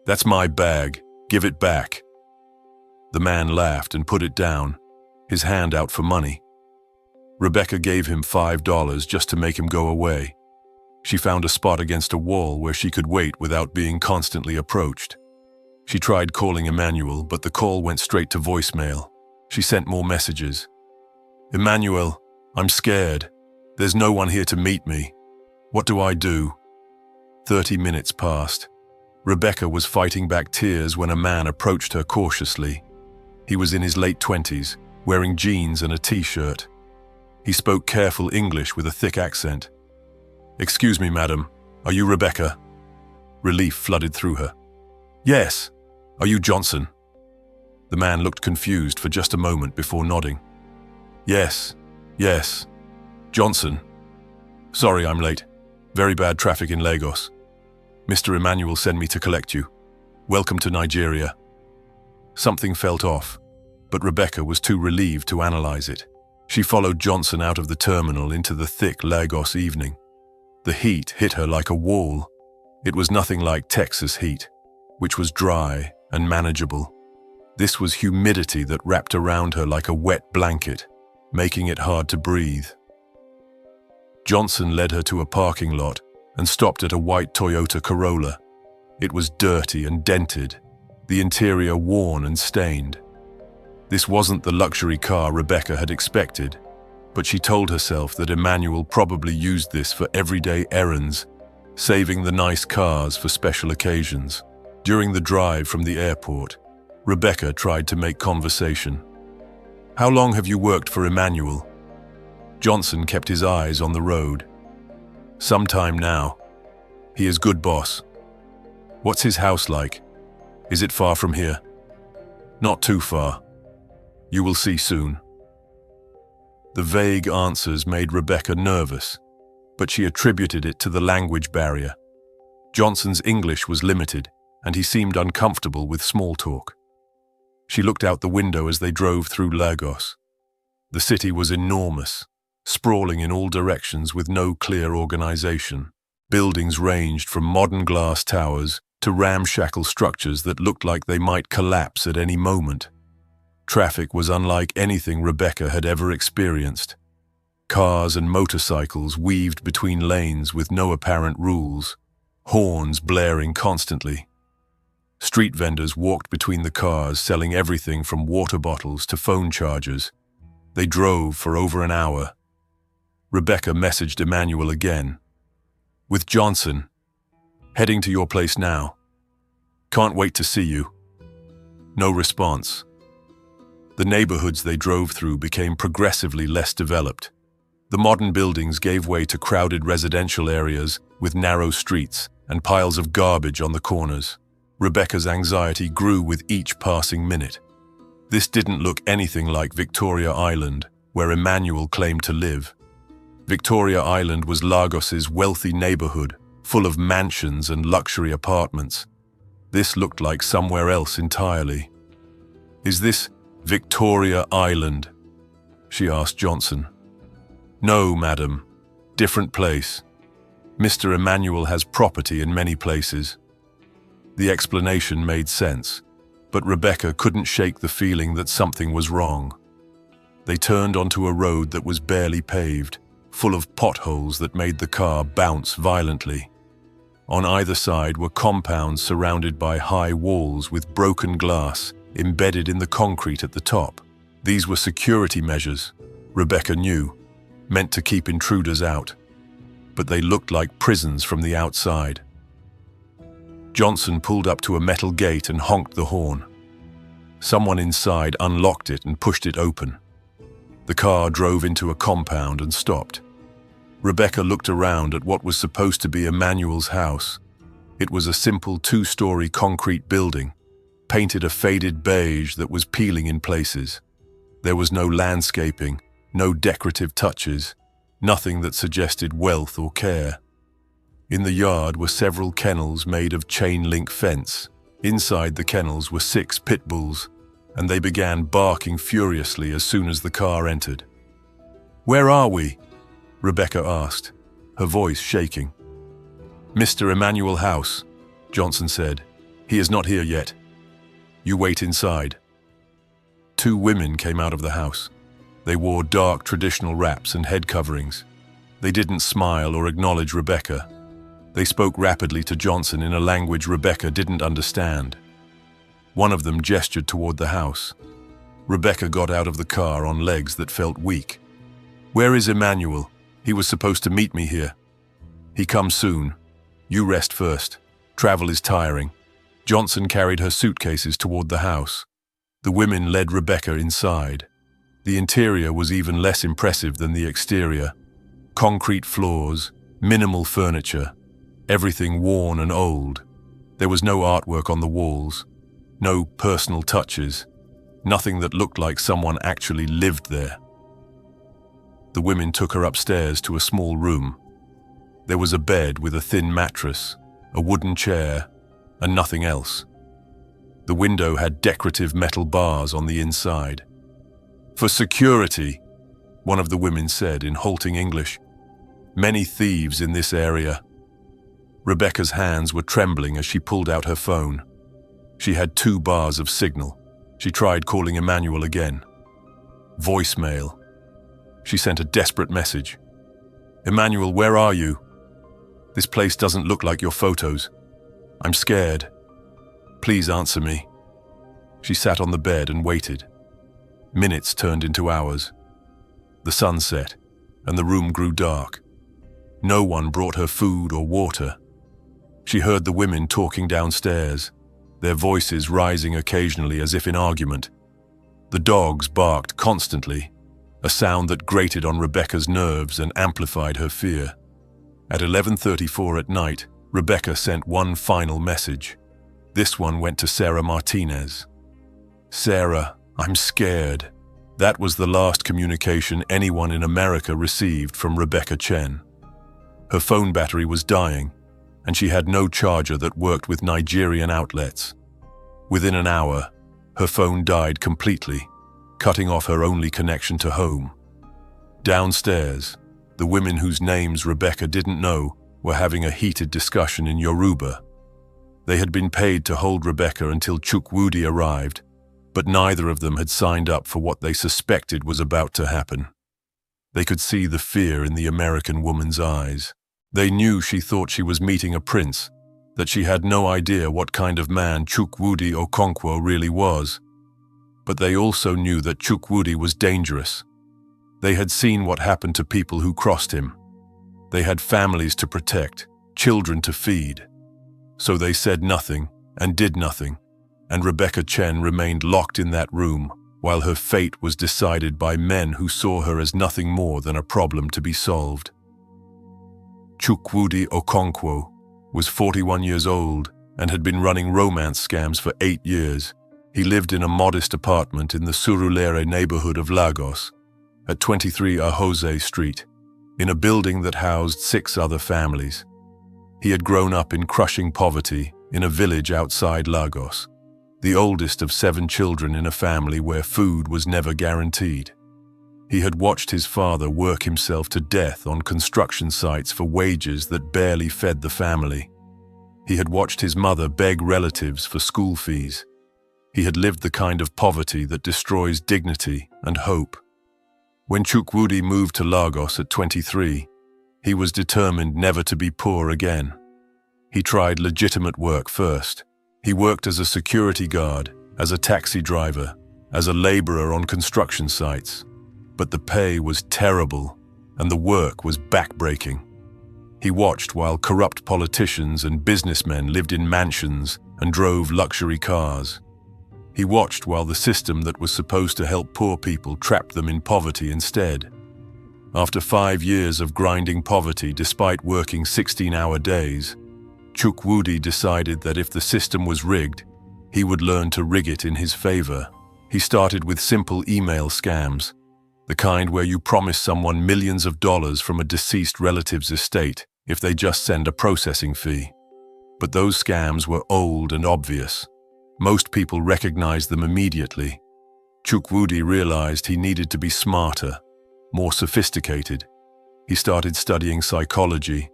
"That's my bag. Give it back." The man laughed and put it down, his hand out for money. Rebecca gave him $5 just to make him go away. She found a spot against a wall where she could wait without being constantly approached. She tried calling Emmanuel, but the call went straight to voicemail. She sent more messages. "Emmanuel, I'm scared. There's no one here to meet me. What do I do? 30 minutes passed. Rebecca was fighting back tears when a man approached her cautiously. He was in his late 20s, wearing jeans and a t-shirt. He spoke careful English with a thick accent. "Excuse me, madam. Are you Rebecca?" Relief flooded through her. "Yes. Are you Johnson?" The man looked confused for just a moment before nodding. Yes. Johnson. Sorry I'm late. Very bad traffic in Lagos. Mr. Emmanuel sent me to collect you. Welcome to Nigeria." Something felt off, but Rebecca was too relieved to analyze it. She followed Johnson out of the terminal into the thick Lagos evening. The heat hit her like a wall. It was nothing like Texas heat, which was dry and manageable. This was humidity that wrapped around her like a wet blanket, making it hard to breathe. Johnson led her to a parking lot and stopped at a white Toyota Corolla. It was dirty and dented, the interior worn and stained. This wasn't the luxury car Rebecca had expected, but she told herself that Emmanuel probably used this for everyday errands, saving the nice cars for special occasions. During the drive from the airport, Rebecca tried to make conversation. "How long have you worked for Emmanuel?" Johnson kept his eyes on the road. "Some time now. He is good boss." "What's his house like? Is it far from here?" "Not too far. You will see soon." The vague answers made Rebecca nervous, but she attributed it to the language barrier. Johnson's English was limited, and he seemed uncomfortable with small talk. She looked out the window as they drove through Lagos. The city was enormous, sprawling in all directions with no clear organization. Buildings ranged from modern glass towers to ramshackle structures that looked like they might collapse at any moment. Traffic was unlike anything Rebecca had ever experienced. Cars and motorcycles weaved between lanes with no apparent rules, horns blaring constantly. Street vendors walked between the cars, selling everything from water bottles to phone chargers. They drove for over an hour. Rebecca messaged Emmanuel again. "With Johnson. Heading to your place now. Can't wait to see you." No response. The neighborhoods they drove through became progressively less developed. The modern buildings gave way to crowded residential areas with narrow streets and piles of garbage on the corners. Rebecca's anxiety grew with each passing minute. This didn't look anything like Victoria Island, where Emmanuel claimed to live. Victoria Island was Lagos's wealthy neighborhood, full of mansions and luxury apartments. This looked like somewhere else entirely. "Is this Victoria Island?" she asked Johnson. "No, madam. Different place. Mr. Emmanuel has property in many places." The explanation made sense, but Rebecca couldn't shake the feeling that something was wrong. They turned onto a road that was barely paved, full of potholes that made the car bounce violently. On either side were compounds surrounded by high walls with broken glass embedded in the concrete at the top. These were security measures, Rebecca knew, meant to keep intruders out. But they looked like prisons from the outside. Johnson pulled up to a metal gate and honked the horn. Someone inside unlocked it and pushed it open. The car drove into a compound and stopped. Rebecca looked around at what was supposed to be Emmanuel's house. It was a simple 2-story concrete building, painted a faded beige that was peeling in places. There was no landscaping, no decorative touches, nothing that suggested wealth or care. In the yard were several kennels made of chain-link fence. Inside the kennels were 6 pit bulls, and they began barking furiously as soon as the car entered. "Where are we?" Rebecca asked, her voice shaking. "Mr. Emmanuel House," Johnson said. "He is not here yet. You wait inside." 2 women came out of the house. They wore dark traditional wraps and head coverings. They didn't smile or acknowledge Rebecca. They spoke rapidly to Johnson in a language Rebecca didn't understand. One of them gestured toward the house. Rebecca got out of the car on legs that felt weak. "Where is Emmanuel? He was supposed to meet me here. He comes soon. You rest first. Travel is tiring. Johnson carried her suitcases toward the house. The women led Rebecca inside. The interior was even less impressive than the exterior. Concrete floors, minimal furniture, everything worn and old. There was no artwork on the walls, no personal touches, nothing that looked like someone actually lived there. The women took her upstairs to a small room. There was a bed with a thin mattress, a wooden chair, and nothing else. The window had decorative metal bars on the inside. "For security," one of the women said in halting English. "Many thieves in this area." Rebecca's hands were trembling as she pulled out her phone. She had 2 bars of signal. She tried calling Emmanuel again. Voicemail. She sent a desperate message. "Emmanuel, where are you? This place doesn't look like your photos. I'm scared. Please answer me." She sat on the bed and waited. Minutes turned into hours. The sun set, and the room grew dark. No one brought her food or water. She heard the women talking downstairs, their voices rising occasionally as if in argument. The dogs barked constantly, a sound that grated on Rebecca's nerves and amplified her fear. At 11:34 at night, Rebecca sent one final message. This one went to Sarah Martinez. "Sarah, I'm scared." That was the last communication anyone in America received from Rebecca Chen. Her phone battery was dying, and she had no charger that worked with Nigerian outlets. Within an hour, her phone died completely, cutting off her only connection to home. Downstairs, the women whose names Rebecca didn't know were having a heated discussion in Yoruba. They had been paid to hold Rebecca until Chukwudi arrived, but neither of them had signed up for what they suspected was about to happen. They could see the fear in the American woman's eyes. They knew she thought she was meeting a prince, that she had no idea what kind of man Chukwudi Okonkwo really was. But they also knew that Chukwudi was dangerous. They had seen what happened to people who crossed him. They had families to protect, children to feed. So they said nothing and did nothing, and Rebecca Chen remained locked in that room while her fate was decided by men who saw her as nothing more than a problem to be solved. Chukwudi Okonkwo was 41 years old and had been running romance scams for 8 years. He lived in a modest apartment in the Surulere neighborhood of Lagos, at 23 Ahose Street, in a building that housed 6 other families. He had grown up in crushing poverty in a village outside Lagos, the oldest of 7 children in a family where food was never guaranteed. He had watched his father work himself to death on construction sites for wages that barely fed the family. He had watched his mother beg relatives for school fees. He had lived the kind of poverty that destroys dignity and hope. When Chukwudi moved to Lagos at 23, he was determined never to be poor again. He tried legitimate work first. He worked as a security guard, as a taxi driver, as a laborer on construction sites. But the pay was terrible, and the work was backbreaking. He watched while corrupt politicians and businessmen lived in mansions and drove luxury cars. He watched while the system that was supposed to help poor people trapped them in poverty instead. After 5 years of grinding poverty despite working 16-hour days, Chukwudi decided that if the system was rigged, he would learn to rig it in his favor. He started with simple email scams, the kind where you promise someone millions of dollars from a deceased relative's estate if they just send a processing fee. But those scams were old and obvious. Most people recognized them immediately. Chukwudi realized he needed to be smarter, more sophisticated. He started studying psychology,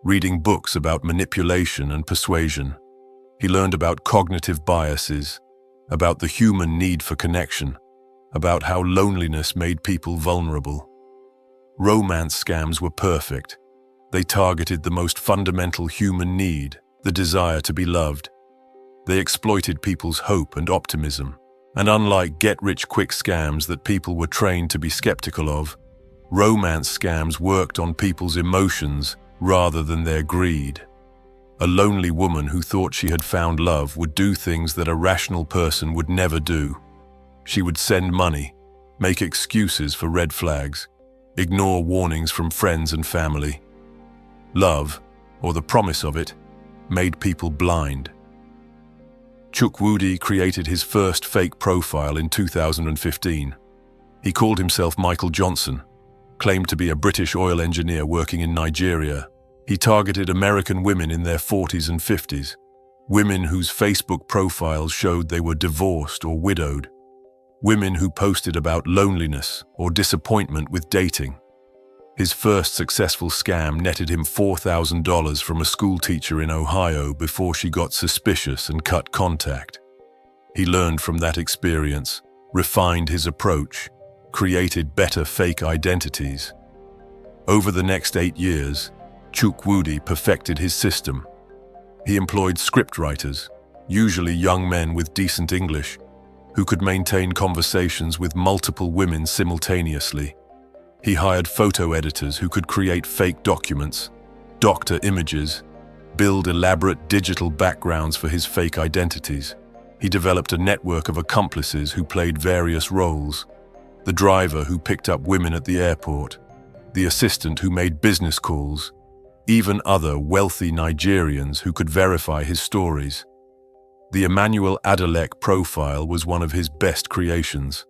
reading books about manipulation and persuasion. He learned about cognitive biases, about the human need for connection, about how loneliness made people vulnerable. Romance scams were perfect. They targeted the most fundamental human need, the desire to be loved. They exploited people's hope and optimism, and unlike get-rich-quick scams that people were trained to be skeptical of, Romance scams worked on people's emotions rather than their greed. A lonely woman who thought she had found love would do things that a rational person would never do. She would send money, make excuses for red flags, ignore warnings from friends and family. Love, or the promise of it, made people blind. Chukwudi created his first fake profile in 2015. He called himself Michael Johnson, claimed to be a British oil engineer working in Nigeria. He targeted American women in their 40s and 50s, women whose Facebook profiles showed they were divorced or widowed, women who posted about loneliness or disappointment with dating. His first successful scam netted him $4,000 from a schoolteacher in Ohio before she got suspicious and cut contact. He learned from that experience, refined his approach, created better fake identities. Over the next 8 years, Chukwudi perfected his system. He employed scriptwriters, usually young men with decent English, who could maintain conversations with multiple women simultaneously. He hired photo editors who could create fake documents, doctor images, build elaborate digital backgrounds for his fake identities. He developed a network of accomplices who played various roles: the driver who picked up women at the airport, the assistant who made business calls, even other wealthy Nigerians who could verify his stories. The Emmanuel Adeleke profile was one of his best creations.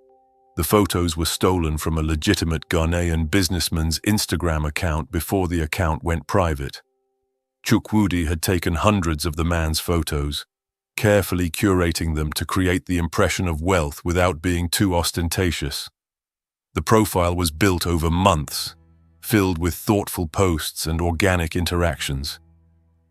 The photos were stolen from a legitimate Ghanaian businessman's Instagram account before the account went private. Chukwudi had taken hundreds of the man's photos, carefully curating them to create the impression of wealth without being too ostentatious. The profile was built over months, filled with thoughtful posts and organic interactions.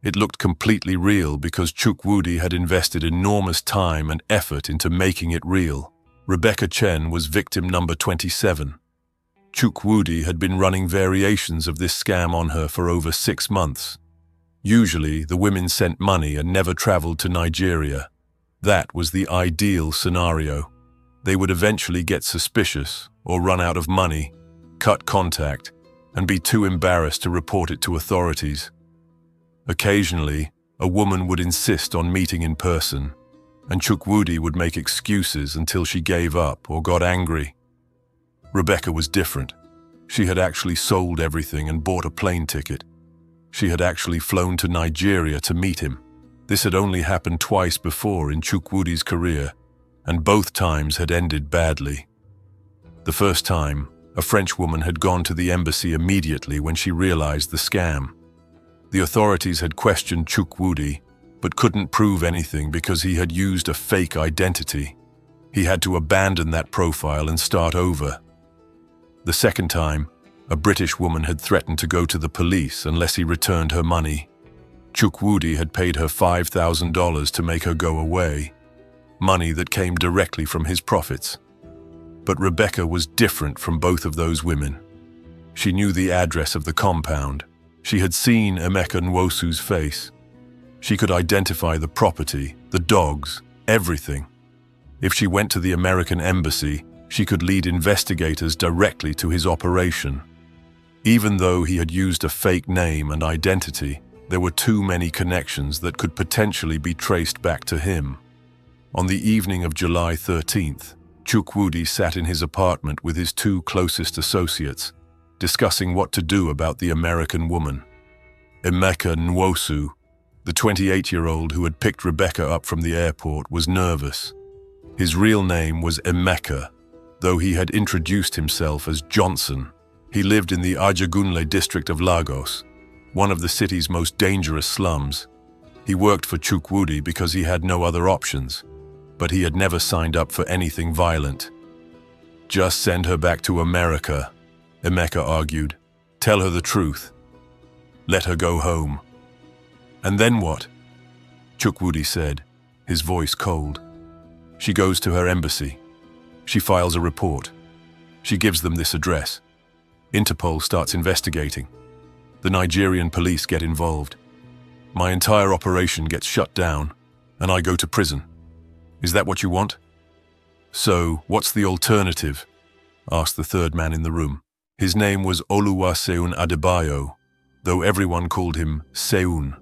It looked completely real because Chukwudi had invested enormous time and effort into making it real. Rebecca Chen was victim number 27. Chukwudi had been running variations of this scam on her for over 6 months. Usually, the women sent money and never traveled to Nigeria. That was the ideal scenario. They would eventually get suspicious or run out of money, cut contact, and be too embarrassed to report it to authorities. Occasionally, a woman would insist on meeting in person, and Chukwudi would make excuses until she gave up or got angry. Rebecca was different. She had actually sold everything and bought a plane ticket. She had actually flown to Nigeria to meet him. This had only happened twice before in Chukwudi's career, and both times had ended badly. The first time, a French woman had gone to the embassy immediately when she realized the scam. The authorities had questioned Chukwudi, but couldn't prove anything because he had used a fake identity. He had to abandon that profile and start over. The second time, a British woman had threatened to go to the police unless he returned her money. Chukwudi had paid her $5,000 to make her go away, money that came directly from his profits. But Rebecca was different from both of those women. She knew the address of the compound. She had seen Emeka Nwosu's face. She could identify the property, the dogs, everything. If she went to the American embassy, she could lead investigators directly to his operation. Even though he had used a fake name and identity, there were too many connections that could potentially be traced back to him. On the evening of July 13th, Chukwudi sat in his apartment with his 2 closest associates, discussing what to do about the American woman. Emeka Nwosu, the 28-year-old who had picked Rebecca up from the airport, was nervous. His real name was Emeka, though he had introduced himself as Johnson. He lived in the Ajagunle district of Lagos, one of the city's most dangerous slums. He worked for Chukwudi because he had no other options, but he had never signed up for anything violent. "Just send her back to America," Emeka argued. "Tell her the truth. Let her go home." "And then what?" Chukwudi said, his voice cold. "She goes to her embassy. She files a report. She gives them this address. Interpol starts investigating. The Nigerian police get involved. My entire operation gets shut down, and I go to prison. Is that what you want?" "So, what's the alternative?" asked the third man in the room. His name was Oluwaseun Adebayo, though everyone called him Seun.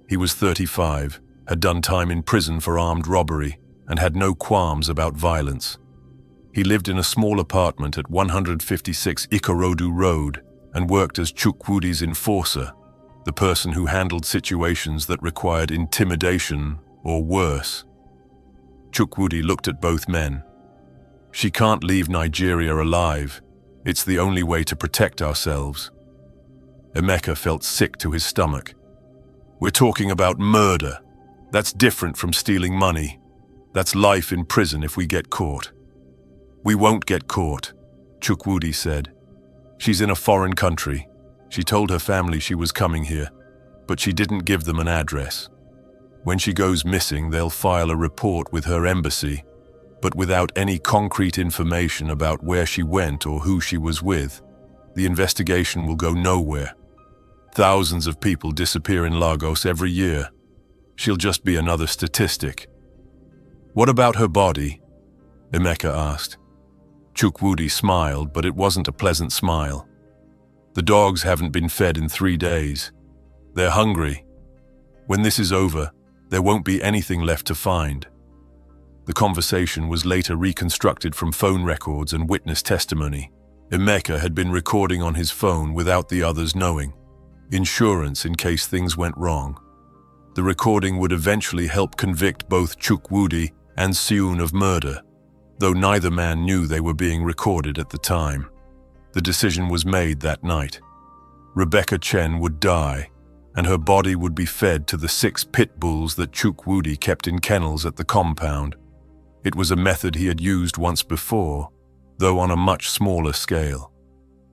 He was 35, had done time in prison for armed robbery, and had no qualms about violence. He lived in a small apartment at 156 Ikorodu Road and worked as Chukwudi's enforcer, the person who handled situations that required intimidation or worse. Chukwudi looked at both men. "She can't leave Nigeria alive. It's the only way to protect ourselves." Emeka felt sick to his stomach. "We're talking about murder. That's different from stealing money. That's life in prison if we get caught." "We won't get caught," Chukwudi said. "She's in a foreign country. She told her family she was coming here, but she didn't give them an address. When she goes missing, they'll file a report with her embassy, but without any concrete information about where she went or who she was with, the investigation will go nowhere. Thousands of people disappear in Lagos every year. She'll just be another statistic." "What about her body?" Emeka asked. Chukwudi smiled, but it wasn't a pleasant smile. "The dogs haven't been fed in 3 days. They're hungry. When this is over, there won't be anything left to find." The conversation was later reconstructed from phone records and witness testimony. Emeka had been recording on his phone without the others knowing. Insurance in case things went wrong. The recording would eventually help convict both Chukwudi and Seun of murder, though neither man knew they were being recorded at the time. The decision was made that night. Rebecca Chen would die, and her body would be fed to the 6 pit bulls that Chukwudi kept in kennels at the compound. It was a method he had used once before, though on a much smaller scale.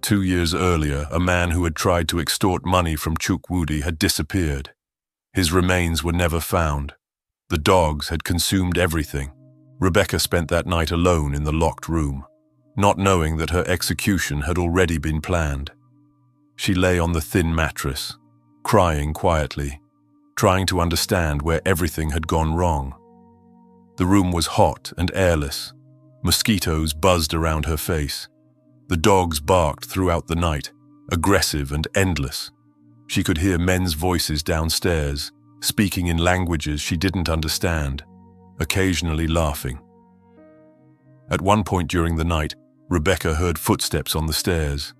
2 years earlier, a man who had tried to extort money from Chukwudi had disappeared. His remains were never found. The dogs had consumed everything. Rebecca spent that night alone in the locked room, not knowing that her execution had already been planned. She lay on the thin mattress, crying quietly, trying to understand where everything had gone wrong. The room was hot and airless. Mosquitoes buzzed around her face. The dogs barked throughout the night, aggressive and endless. She could hear men's voices downstairs, speaking in languages she didn't understand, occasionally laughing. At one point during the night, Rebecca heard footsteps on the stairs.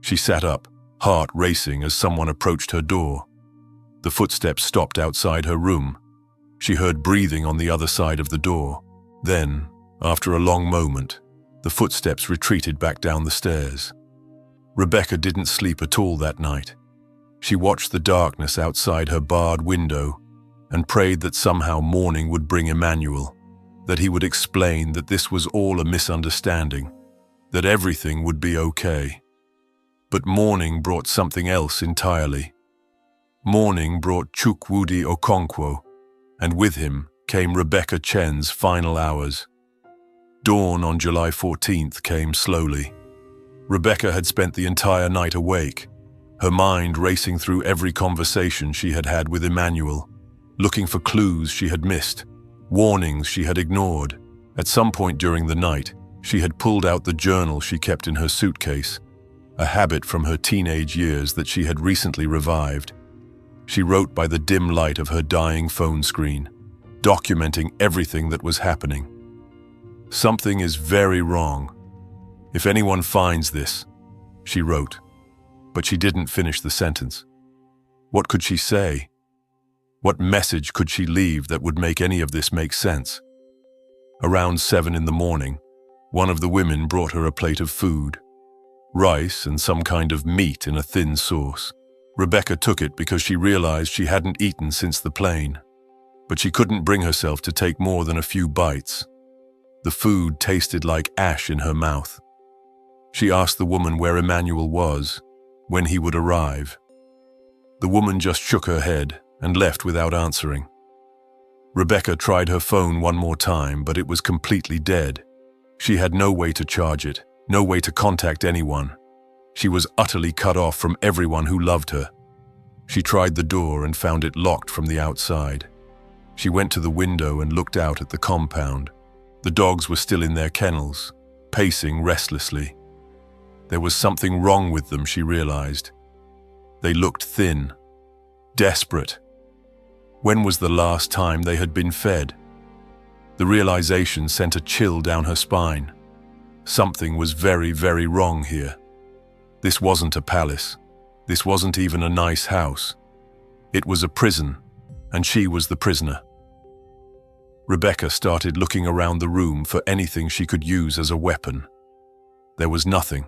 She sat up, heart racing as someone approached her door. The footsteps stopped outside her room. She heard breathing on the other side of the door. Then, after a long moment, the footsteps retreated back down the stairs. Rebecca didn't sleep at all that night. She watched the darkness outside her barred window and prayed that somehow morning would bring Emmanuel, that he would explain that this was all a misunderstanding, that everything would be okay. But morning brought something else entirely. Morning brought Chukwudi Okonkwo, and with him came Rebecca Chen's final hours. Dawn on July 14th came slowly. Rebecca had spent the entire night awake, her mind racing through every conversation she had had with Emmanuel, looking for clues she had missed, warnings she had ignored. At some point during the night, she had pulled out the journal she kept in her suitcase, a habit from her teenage years that she had recently revived. She wrote by the dim light of her dying phone screen, documenting everything that was happening. "Something is very wrong. If anyone finds this," she wrote. But she didn't finish the sentence. What could she say? What message could she leave that would make any of this make sense? Around 7 in the morning, one of the women brought her a plate of food, rice and some kind of meat in a thin sauce. Rebecca took it because she realized she hadn't eaten since the plane, but she couldn't bring herself to take more than a few bites. The food tasted like ash in her mouth. She asked the woman where Emmanuel was, when he would arrive. The woman just shook her head and left without answering. Rebecca tried her phone one more time, but it was completely dead. She had no way to charge it, no way to contact anyone. She was utterly cut off from everyone who loved her. She tried the door and found it locked from the outside. She went to the window and looked out at the compound. The dogs were still in their kennels, pacing restlessly. There was something wrong with them, she realized. They looked thin, desperate. When was the last time they had been fed? The realization sent a chill down her spine. Something was very, very wrong here. This wasn't a palace. This wasn't even a nice house. It was a prison, and she was the prisoner. Rebecca started looking around the room for anything she could use as a weapon. There was nothing.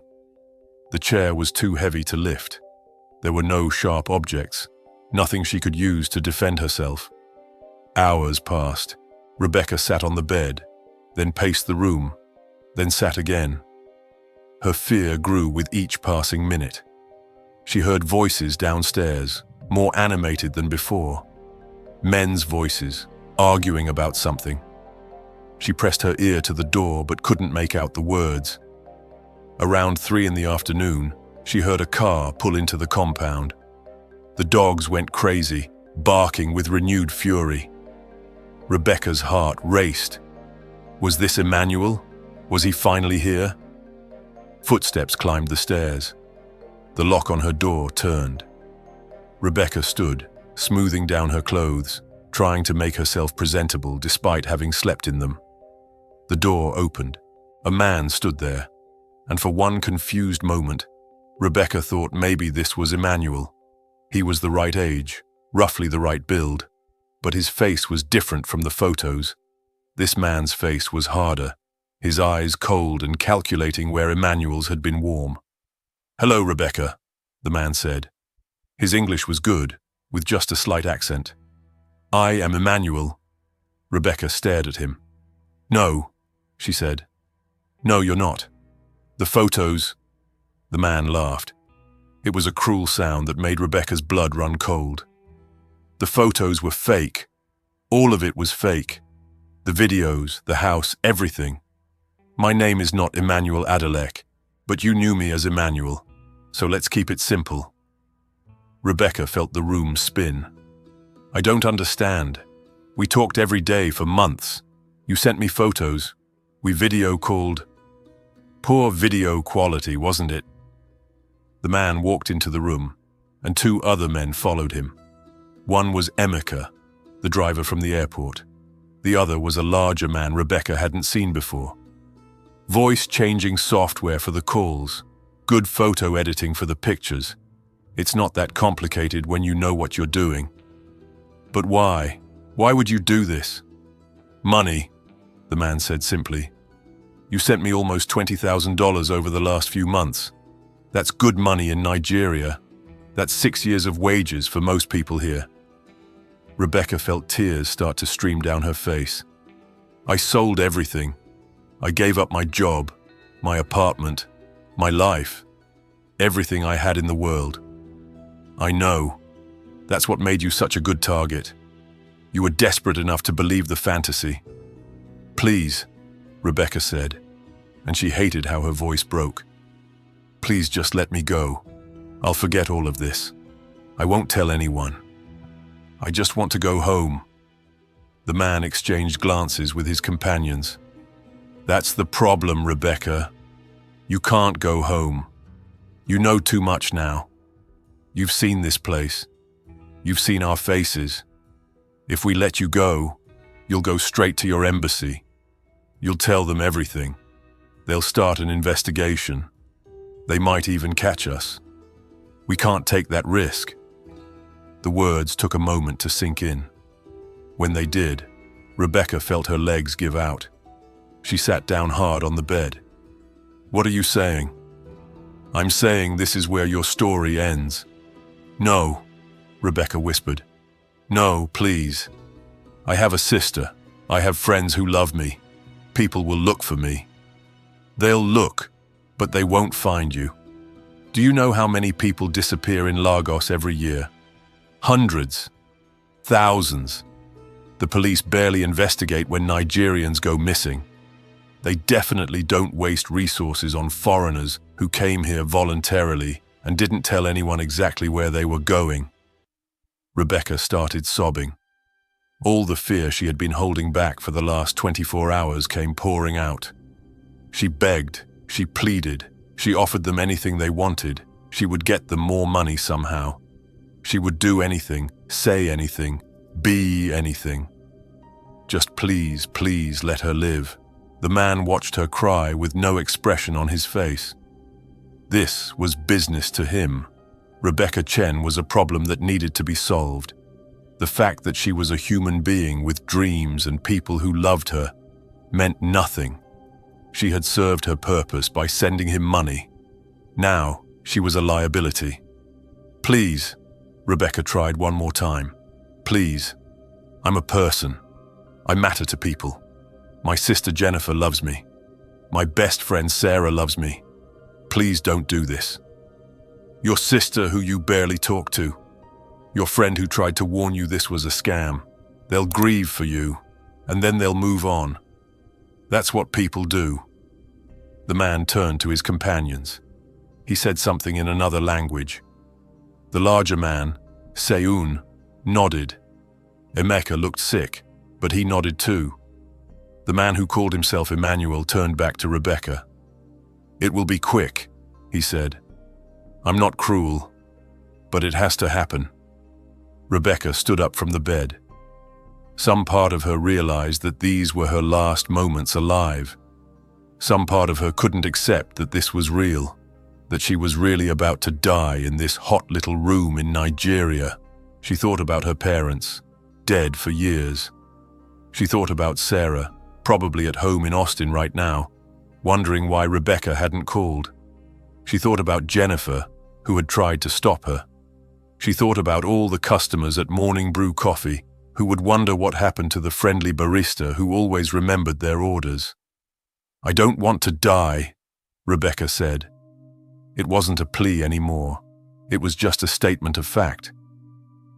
The chair was too heavy to lift. There were no sharp objects, nothing she could use to defend herself. Hours passed. Rebecca sat on the bed, then paced the room, then sat again. Her fear grew with each passing minute. She heard voices downstairs, more animated than before. Men's voices, arguing about something. She pressed her ear to the door but couldn't make out the words. Around 3 in the afternoon, she heard a car pull into the compound. The dogs went crazy, barking with renewed fury. Rebecca's heart raced. Was this Emmanuel? Was he finally here? Footsteps climbed the stairs. The lock on her door turned. Rebecca stood, smoothing down her clothes, trying to make herself presentable despite having slept in them. The door opened. A man stood there, and for one confused moment, Rebecca thought maybe this was Emmanuel. He was the right age, roughly the right build, but his face was different from the photos. This man's face was harder, his eyes cold and calculating where Emmanuel's had been warm. "Hello, Rebecca," the man said. His English was good, with just a slight accent. "I am Emmanuel." Rebecca stared at him. "No," she said. "No, you're not. The photos—" The man laughed. It was a cruel sound that made Rebecca's blood run cold. "The photos were fake. All of it was fake. The videos, the house, everything. My name is not Emmanuel Adelek, but you knew me as Emmanuel, so let's keep it simple." Rebecca felt the room spin. "I don't understand. We talked every day for months. You sent me photos. We video called. Poor video quality, wasn't it?" The man walked into the room, and 2 other men followed him. One was Emeka, the driver from the airport. The other was a larger man Rebecca hadn't seen before. Voice-changing software for the calls, good photo editing for the pictures. It's not that complicated when you know what you're doing. "But why? Why would you do this?" "Money," the man said simply. "You sent me almost $20,000 over the last few months. That's good money in Nigeria. That's 6 years of wages for most people here." Rebecca felt tears start to stream down her face. "I sold everything. I gave up my job, my apartment, my life, everything I had in the world. I know. That's what made you such a good target. You were desperate enough to believe the fantasy." "Please," Rebecca said, and she hated how her voice broke. "Please just let me go. I'll forget all of this. I won't tell anyone. I just want to go home." The man exchanged glances with his companions. "That's the problem, Rebecca. You can't go home. You know too much now. You've seen this place. You've seen our faces. If we let you go, you'll go straight to your embassy. You'll tell them everything. They'll start an investigation. They might even catch us. We can't take that risk." The words took a moment to sink in. When they did, Rebecca felt her legs give out. She sat down hard on the bed. "What are you saying?" "I'm saying this is where your story ends." "No," Rebecca whispered. "No, please. I have a sister. I have friends who love me. People will look for me. They'll look, but they won't find you. Do you know how many people disappear in Lagos every year? Hundreds. Thousands. The police barely investigate when Nigerians go missing. They definitely don't waste resources on foreigners who came here voluntarily and didn't tell anyone exactly where they were going." Rebecca started sobbing. All the fear she had been holding back for the last 24 hours came pouring out. She begged, she pleaded, She offered them anything they wanted. She would get them more money somehow. She would do anything, say anything, be anything. Just please, please let her live. The man watched her cry with no expression on his face. This was business to him. Rebecca Chen was a problem that needed to be solved. The fact that she was a human being with dreams and people who loved her meant nothing. She had served her purpose by sending him money. Now, she was a liability. Please, Rebecca tried one more time. Please, I'm a person. I matter to people. My sister Jennifer loves me. My best friend Sarah loves me. Please don't do this. Your sister who you barely talk to. Your friend who tried to warn you this was a scam. They'll grieve for you, and then they'll move on. That's what people do. The man turned to his companions. He said something in another language. The larger man, Seun, nodded. Emeka looked sick, but he nodded too. The man who called himself Emmanuel turned back to Rebecca. It will be quick, he said. I'm not cruel, but it has to happen. Rebecca stood up from the bed. Some part of her realized that these were her last moments alive. Some part of her couldn't accept that this was real, that she was really about to die in this hot little room in Nigeria. She thought about her parents, dead for years. She thought about Sarah, probably at home in Austin right now, wondering why Rebecca hadn't called. She thought about Jennifer, who had tried to stop her. She thought about all the customers at Morning Brew Coffee who would wonder what happened to the friendly barista who always remembered their orders. I don't want to die, Rebecca said. It wasn't a plea anymore. It was just a statement of fact.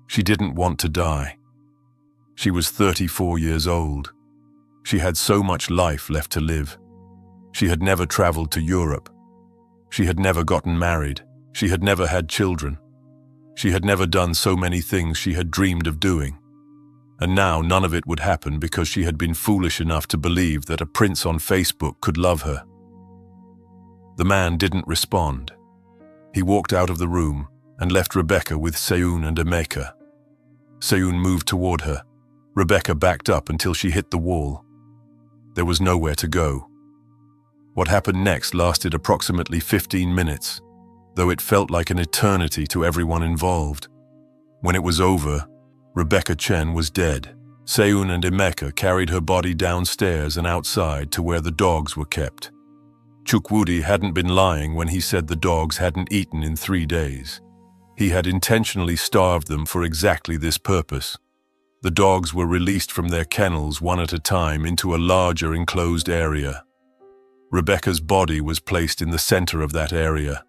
She didn't want to die. She was 34 years old. She had so much life left to live. She had never traveled to Europe. She had never gotten married. She had never had children. She had never done so many things she had dreamed of doing. And now none of it would happen because she had been foolish enough to believe that a prince on Facebook could love her. The man didn't respond. He walked out of the room and left Rebecca with Seun and Emeka. Seun moved toward her. Rebecca backed up until she hit the wall. There was nowhere to go. What happened next lasted approximately 15 minutes, though it felt like an eternity to everyone involved. When it was over, Rebecca Chen was dead. Seun and Emeka carried her body downstairs and outside to where the dogs were kept. Chukwudi hadn't been lying when he said the dogs hadn't eaten in 3 days. He had intentionally starved them for exactly this purpose. The dogs were released from their kennels one at a time into a larger enclosed area. Rebecca's body was placed in the center of that area.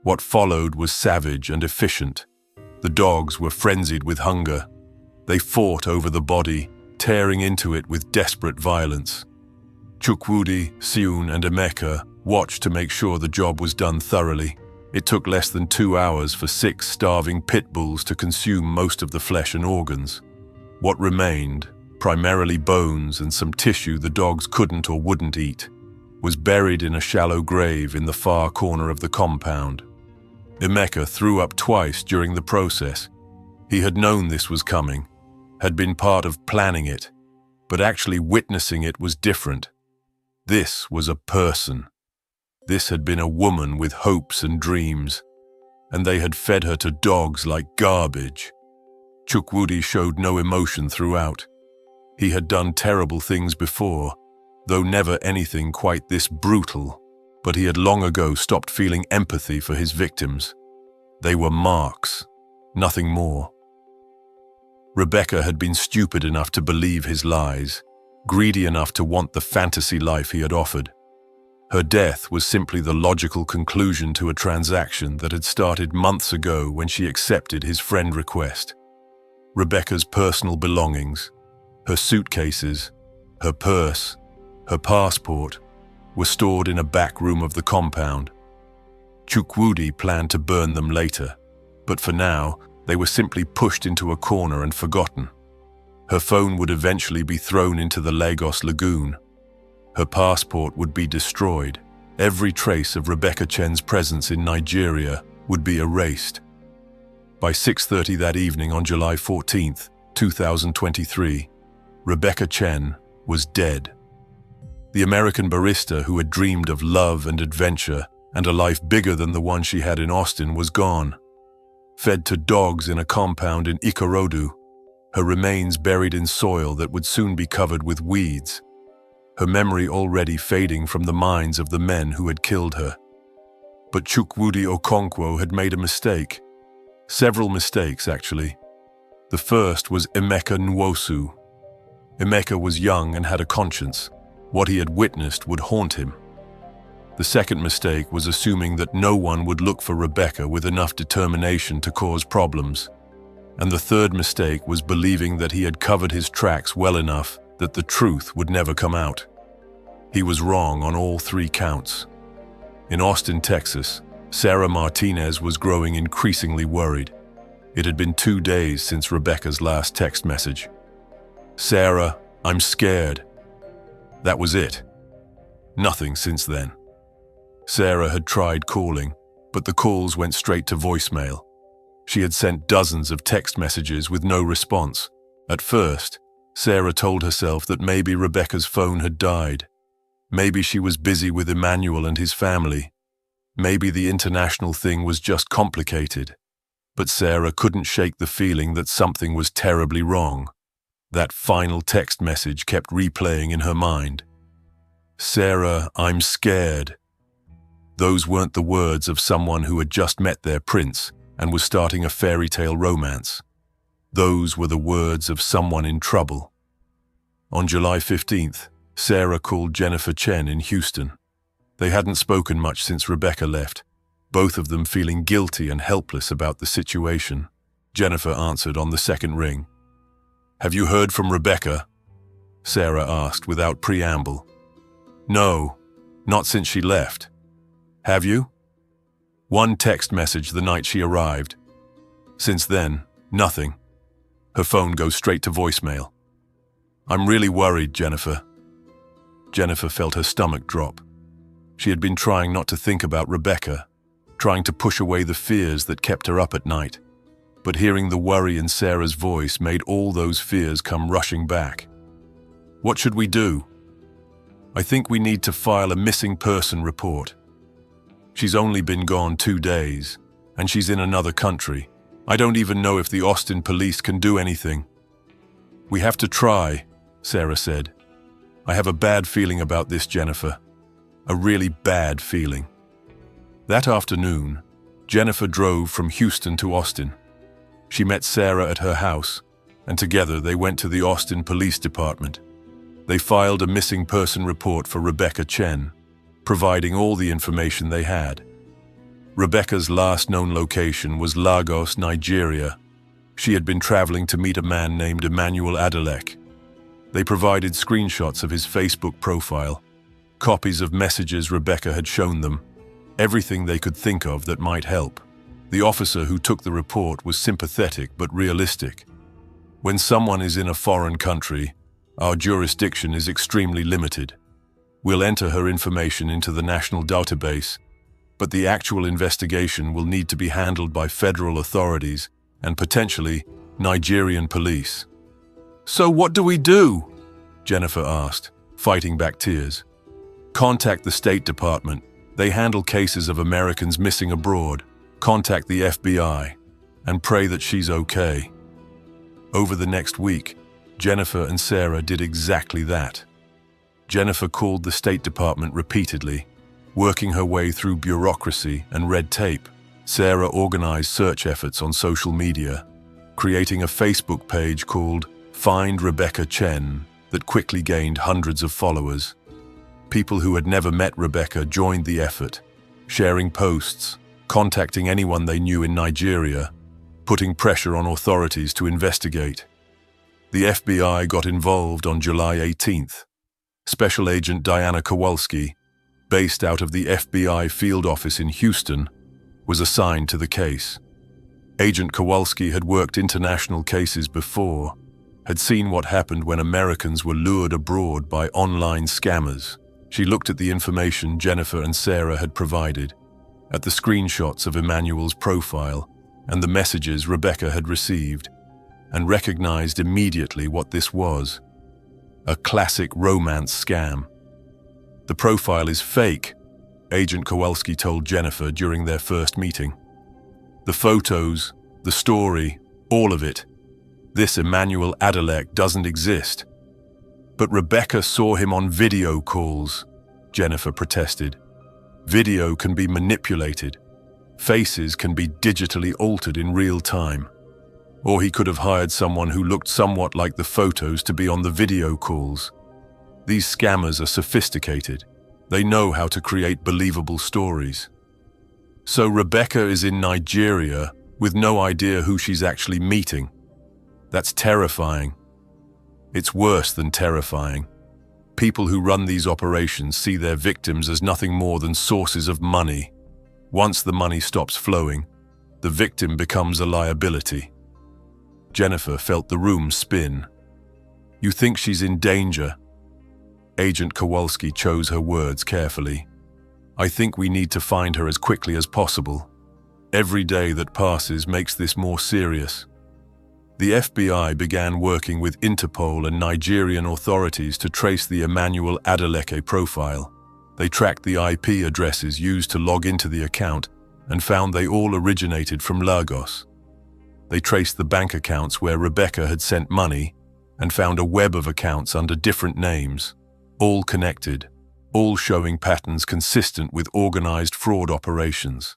What followed was savage and efficient. The dogs were frenzied with hunger. They fought over the body, tearing into it with desperate violence. Chukwudi, Seun, and Emeka watched to make sure the job was done thoroughly. It took less than 2 hours for 6 starving pit bulls to consume most of the flesh and organs. What remained, primarily bones and some tissue the dogs couldn't or wouldn't eat, was buried in a shallow grave in the far corner of the compound. Emeka threw up twice during the process. He had known this was coming, had been part of planning it, but actually witnessing it was different. This was a person. This had been a woman with hopes and dreams, and they had fed her to dogs like garbage. Chukwudi showed no emotion throughout. He had done terrible things before, though never anything quite this brutal, but he had long ago stopped feeling empathy for his victims. They were marks, nothing more. Rebecca had been stupid enough to believe his lies, greedy enough to want the fantasy life he had offered. Her death was simply the logical conclusion to a transaction that had started months ago when she accepted his friend request. Rebecca's personal belongings, her suitcases, her purse, her passport, were stored in a back room of the compound. Chukwudi planned to burn them later, but for now, they were simply pushed into a corner and forgotten. Her phone would eventually be thrown into the Lagos lagoon. Her passport would be destroyed, every trace of Rebecca Chen's presence in Nigeria would be erased. By 6:30 that evening on July 14, 2023, Rebecca Chen was dead. The American barista who had dreamed of love and adventure and a life bigger than the one she had in Austin was gone. Fed to dogs in a compound in Ikorodu, her remains buried in soil that would soon be covered with weeds, her memory already fading from the minds of the men who had killed her. But Chukwudi Okonkwo had made a mistake. Several mistakes, actually. The first was Emeka Nwosu. Emeka was young and had a conscience. What he had witnessed would haunt him. The second mistake was assuming that no one would look for Rebecca with enough determination to cause problems. And the third mistake was believing that he had covered his tracks well enough that the truth would never come out. He was wrong on all three counts. In Austin, Texas, Sarah Martinez was growing increasingly worried. It had been 2 days since Rebecca's last text message. "Sarah, I'm scared." That was it. Nothing since then. Sarah had tried calling, but the calls went straight to voicemail. She had sent dozens of text messages with no response. At first, Sarah told herself that maybe Rebecca's phone had died. Maybe she was busy with Emmanuel and his family. Maybe the international thing was just complicated. But Sarah couldn't shake the feeling that something was terribly wrong. That final text message kept replaying in her mind. "Sarah, I'm scared." Those weren't the words of someone who had just met their prince and was starting a fairy tale romance. Those were the words of someone in trouble. On July 15th, Sarah called Jennifer Chen in Houston. They hadn't spoken much since Rebecca left, both of them feeling guilty and helpless about the situation. Jennifer answered on the second ring. "Have you heard from Rebecca?" Sarah asked without preamble. "No, not since she left." "Have you?" "One text message the night she arrived. Since then, nothing." Her phone goes straight to voicemail. "I'm really worried, Jennifer." Jennifer felt her stomach drop. She had been trying not to think about Rebecca, trying to push away the fears that kept her up at night. But hearing the worry in Sarah's voice made all those fears come rushing back. "What should we do?" "I think we need to file a missing person report. She's only been gone 2 days, and she's in another country. I don't even know if the Austin police can do anything." "We have to try," Sarah said. "I have a bad feeling about this, Jennifer. A really bad feeling." That afternoon, Jennifer drove from Houston to Austin. She met Sarah at her house, and together they went to the Austin Police Department. They filed a missing person report for Rebecca Chen, providing all the information they had. Rebecca's last known location was Lagos, Nigeria. She had been traveling to meet a man named Emmanuel Adelek. They provided screenshots of his Facebook profile, copies of messages Rebecca had shown them, everything they could think of that might help. The officer who took the report was sympathetic but realistic. "When someone is in a foreign country, our jurisdiction is extremely limited. We'll enter her information into the national database, but the actual investigation will need to be handled by federal authorities and potentially Nigerian police." "So what do we do?" Jennifer asked, fighting back tears. "Contact the State Department. They handle cases of Americans missing abroad. Contact the FBI and pray that she's okay." Over the next week, Jennifer and Sarah did exactly that. Jennifer called the State Department repeatedly, working her way through bureaucracy and red tape. Sarah organized search efforts on social media, creating a Facebook page called Find Rebecca Chen that quickly gained hundreds of followers. People who had never met Rebecca joined the effort, sharing posts, contacting anyone they knew in Nigeria, putting pressure on authorities to investigate. The FBI got involved on July 18th. Special Agent Diana Kowalski, based out of the FBI field office in Houston, was assigned to the case. Agent Kowalski had worked international cases before, had seen what happened when Americans were lured abroad by online scammers. She looked at the information Jennifer and Sarah had provided, at the screenshots of Emmanuel's profile and the messages Rebecca had received, and recognized immediately what this was: a classic romance scam. "The profile is fake," Agent Kowalski told Jennifer during their first meeting. "The photos, the story, all of it. This Emmanuel Adelek doesn't exist." "But Rebecca saw him on video calls," Jennifer protested. "Video can be manipulated. Faces can be digitally altered in real time. Or he could have hired someone who looked somewhat like the photos to be on the video calls. These scammers are sophisticated. They know how to create believable stories." "So Rebecca is in Nigeria with no idea who she's actually meeting. That's terrifying." "It's worse than terrifying. People who run these operations see their victims as nothing more than sources of money. Once the money stops flowing, the victim becomes a liability." Jennifer felt the room spin. "You think she's in danger?" Agent Kowalski chose her words carefully. "I think we need to find her as quickly as possible. Every day that passes makes this more serious." The FBI began working with Interpol and Nigerian authorities to trace the Emmanuel Adeleke profile. They tracked the IP addresses used to log into the account and found they all originated from Lagos. They traced the bank accounts where Rebecca had sent money and found a web of accounts under different names, all connected, all showing patterns consistent with organized fraud operations.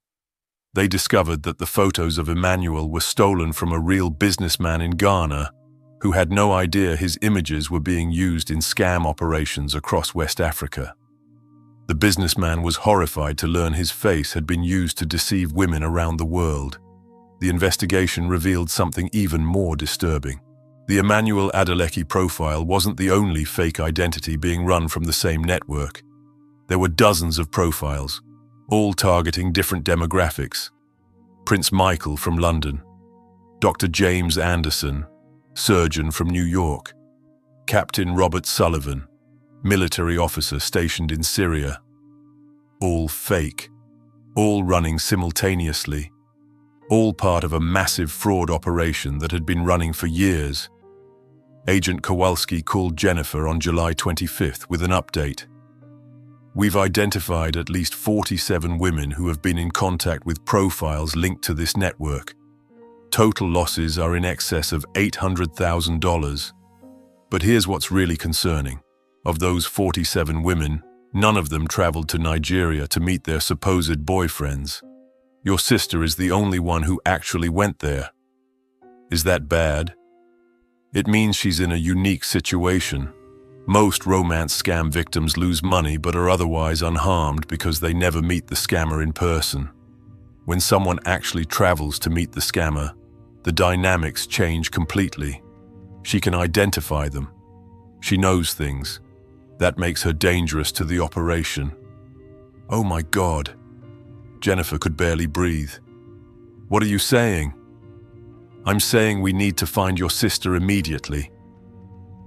They discovered that the photos of Emmanuel were stolen from a real businessman in Ghana who had no idea his images were being used in scam operations across West Africa. The businessman was horrified to learn his face had been used to deceive women around the world. The investigation revealed something even more disturbing. The Emmanuel Adeleke profile wasn't the only fake identity being run from the same network. There were dozens of profiles, all targeting different demographics. Prince Michael from London, Dr. James Anderson, surgeon from New York, Captain Robert Sullivan, military officer stationed in Syria. All fake, all running simultaneously, all part of a massive fraud operation that had been running for years. Agent Kowalski called Jennifer on July 25th with an update. "We've identified at least 47 women who have been in contact with profiles linked to this network. Total losses are in excess of $800,000. But here's what's really concerning. Of those 47 women, none of them traveled to Nigeria to meet their supposed boyfriends. Your sister is the only one who actually went there. Is that bad? It means she's in a unique situation. Most romance scam victims lose money but are otherwise unharmed because they never meet the scammer in person. When someone actually travels to meet the scammer, the dynamics change completely. She can identify them. She knows things. That makes her dangerous to the operation." "Oh my God." Jennifer could barely breathe. "What are you saying?" "I'm saying we need to find your sister immediately."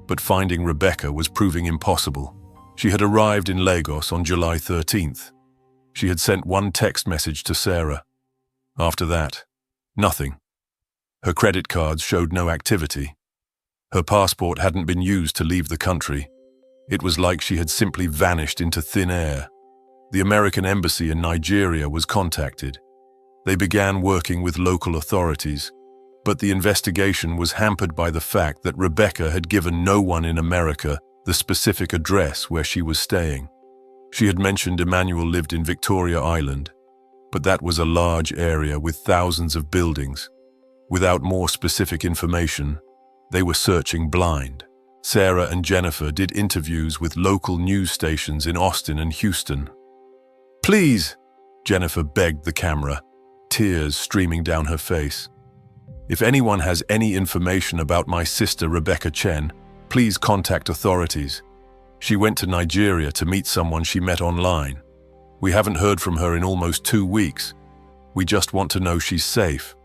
But finding Rebecca was proving impossible. She had arrived in Lagos on July 13th. She had sent one text message to Sarah. After that, nothing. Her credit cards showed no activity. Her passport hadn't been used to leave the country. It was like she had simply vanished into thin air. The American embassy in Nigeria was contacted. They began working with local authorities, but the investigation was hampered by the fact that Rebecca had given no one in America the specific address where she was staying. She had mentioned Emmanuel lived in Victoria Island, but that was a large area with thousands of buildings. Without more specific information, they were searching blind. Sarah and Jennifer did interviews with local news stations in Austin and Houston. "Please," Jennifer begged the camera, tears streaming down her face. "If anyone has any information about my sister Rebecca Chen, please contact authorities. She went to Nigeria to meet someone she met online. We haven't heard from her in almost 2 weeks. We just want to know she's safe."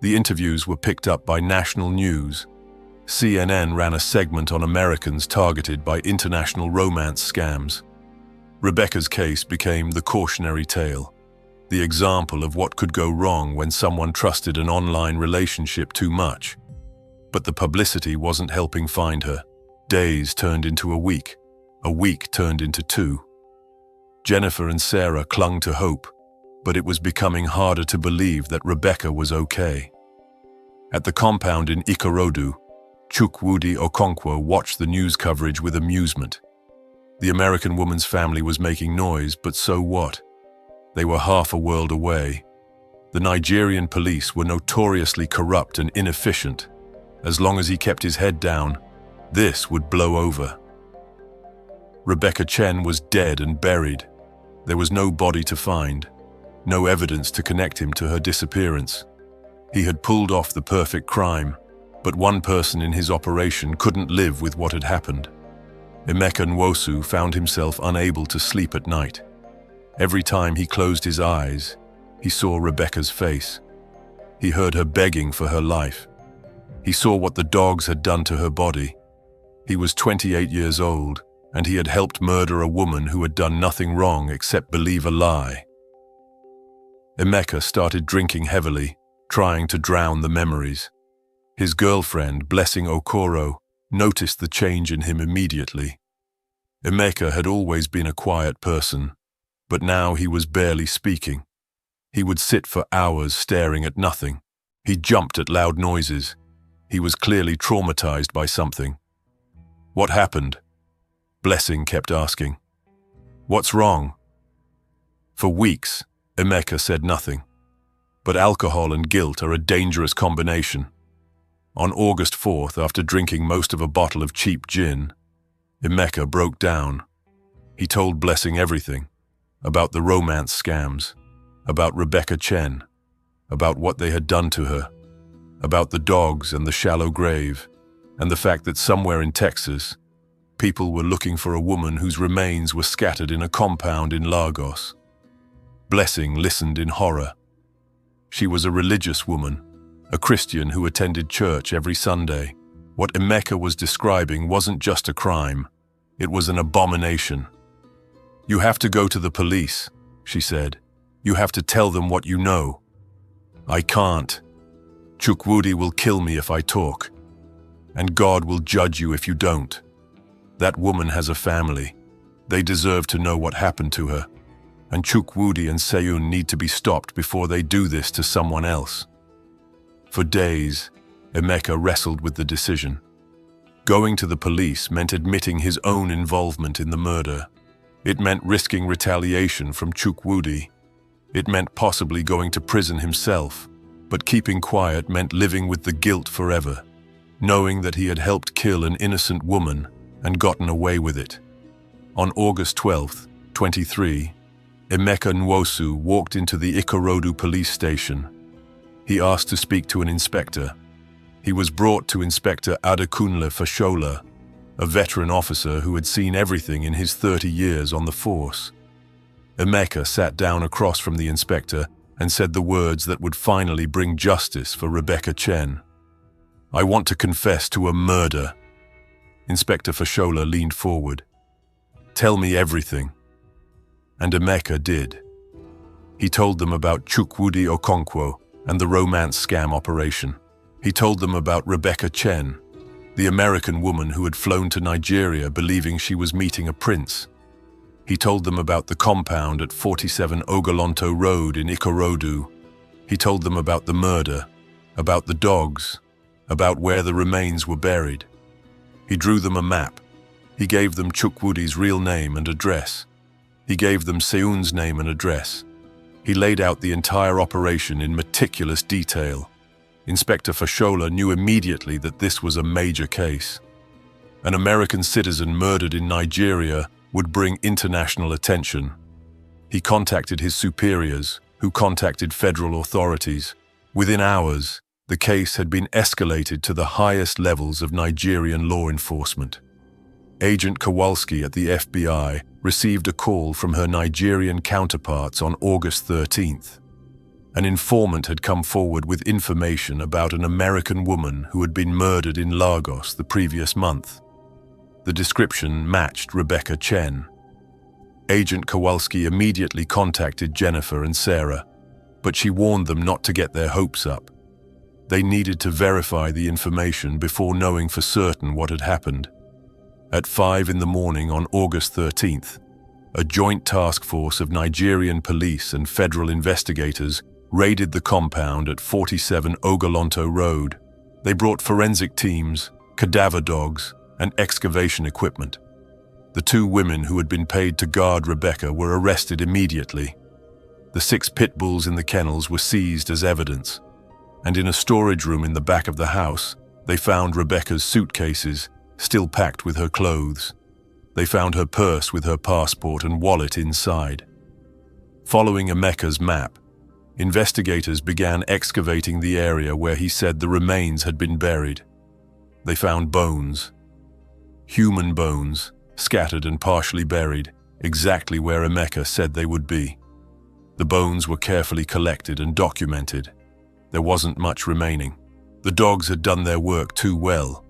The interviews were picked up by national news. CNN ran a segment on Americans targeted by international romance scams. Rebecca's case became the cautionary tale, the example of what could go wrong when someone trusted an online relationship too much. But the publicity wasn't helping find her. Days turned into a week turned into 2. Jennifer and Sarah clung to hope, but it was becoming harder to believe that Rebecca was okay. At the compound in Ikorodu, Chukwudi Okonkwo watched the news coverage with amusement. The American woman's family was making noise, but so what? They were half a world away. The Nigerian police were notoriously corrupt and inefficient. As long as he kept his head down, this would blow over. Rebecca Chen was dead and buried. There was no body to find, no evidence to connect him to her disappearance. He had pulled off the perfect crime, but one person in his operation couldn't live with what had happened. Emeka Nwosu found himself unable to sleep at night. Every time he closed his eyes, he saw Rebecca's face. He heard her begging for her life. He saw what the dogs had done to her body. He was 28 years old, and he had helped murder a woman who had done nothing wrong except believe a lie. Emeka started drinking heavily, trying to drown the memories. His girlfriend, Blessing Okoro, noticed the change in him immediately. Emeka had always been a quiet person, but now he was barely speaking. He would sit for hours staring at nothing. He jumped at loud noises. He was clearly traumatized by something. "What happened?" Blessing kept asking. "What's wrong?" For weeks, Emeka said nothing. But alcohol and guilt are a dangerous combination. On August 4th, after drinking most of a bottle of cheap gin, Emeka broke down. He told Blessing everything, about the romance scams, about Rebecca Chen, about what they had done to her, about the dogs and the shallow grave, and the fact that somewhere in Texas, people were looking for a woman whose remains were scattered in a compound in Lagos. Blessing listened in horror. She was a religious woman, a Christian who attended church every Sunday. What Emeka was describing wasn't just a crime, it was an abomination. "You have to go to the police," she said. "You have to tell them what you know." "I can't. Chukwudi will kill me if I talk. And God will judge you if you don't. That woman has a family. They deserve to know what happened to her. And Chukwudi and Seun need to be stopped before they do this to someone else." For days, Emeka wrestled with the decision. Going to the police meant admitting his own involvement in the murder. It meant risking retaliation from Chukwudi. It meant possibly going to prison himself. But keeping quiet meant living with the guilt forever, knowing that he had helped kill an innocent woman and gotten away with it. On August 12, 23, Emeka Nwosu walked into the Ikorodu police station. He asked to speak to an inspector. He was brought to Inspector Adekunle Fashola, a veteran officer who had seen everything in his 30 years on the force. Emeka sat down across from the inspector and said the words that would finally bring justice for Rebecca Chen. "I want to confess to a murder." Inspector Fashola leaned forward. "Tell me everything." And Emeka did. He told them about Chukwudi Okonkwo and the romance scam operation. He told them about Rebecca Chen, the American woman who had flown to Nigeria believing she was meeting a prince. He told them about the compound at 47 Ogolonto Road in Ikorodu. He told them about the murder, about the dogs, about where the remains were buried. He drew them a map. He gave them Chukwudi's real name and address. He gave them Seun's name and address. He laid out the entire operation in meticulous detail. Inspector Fashola knew immediately that this was a major case. An American citizen murdered in Nigeria would bring international attention. He contacted his superiors, who contacted federal authorities. Within hours, the case had been escalated to the highest levels of Nigerian law enforcement. Agent Kowalski at the FBI received a call from her Nigerian counterparts on August 13th. An informant had come forward with information about an American woman who had been murdered in Lagos the previous month. The description matched Rebecca Chen. Agent Kowalski immediately contacted Jennifer and Sarah, but she warned them not to get their hopes up. They needed to verify the information before knowing for certain what had happened. At 5 in the morning on August 13th, a joint task force of Nigerian police and federal investigators raided the compound at 47 Ogolonto Road. They brought forensic teams, cadaver dogs, and excavation equipment. The 2 women who had been paid to guard Rebecca were arrested immediately. The 6 pit bulls in the kennels were seized as evidence, and in a storage room in the back of the house, they found Rebecca's suitcases, still packed with her clothes. They found her purse with her passport and wallet inside. Following Emeka's map, investigators began excavating the area where he said the remains had been buried. They found bones. Human bones, scattered and partially buried, exactly where Emeka said they would be. The bones were carefully collected and documented. There wasn't much remaining. The dogs had done their work too well.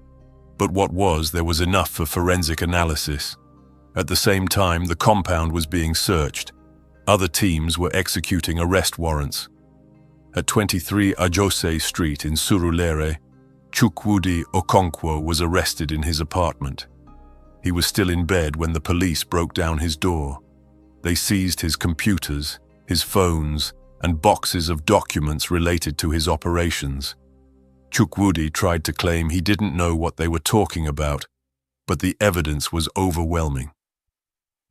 But what was, there was enough for forensic analysis. At the same time, the compound was being searched. Other teams were executing arrest warrants. At 23 Ajose Street in Surulere, Chukwudi Okonkwo was arrested in his apartment. He was still in bed when the police broke down his door. They seized his computers, his phones, and boxes of documents related to his operations. Chukwudi tried to claim he didn't know what they were talking about, but the evidence was overwhelming.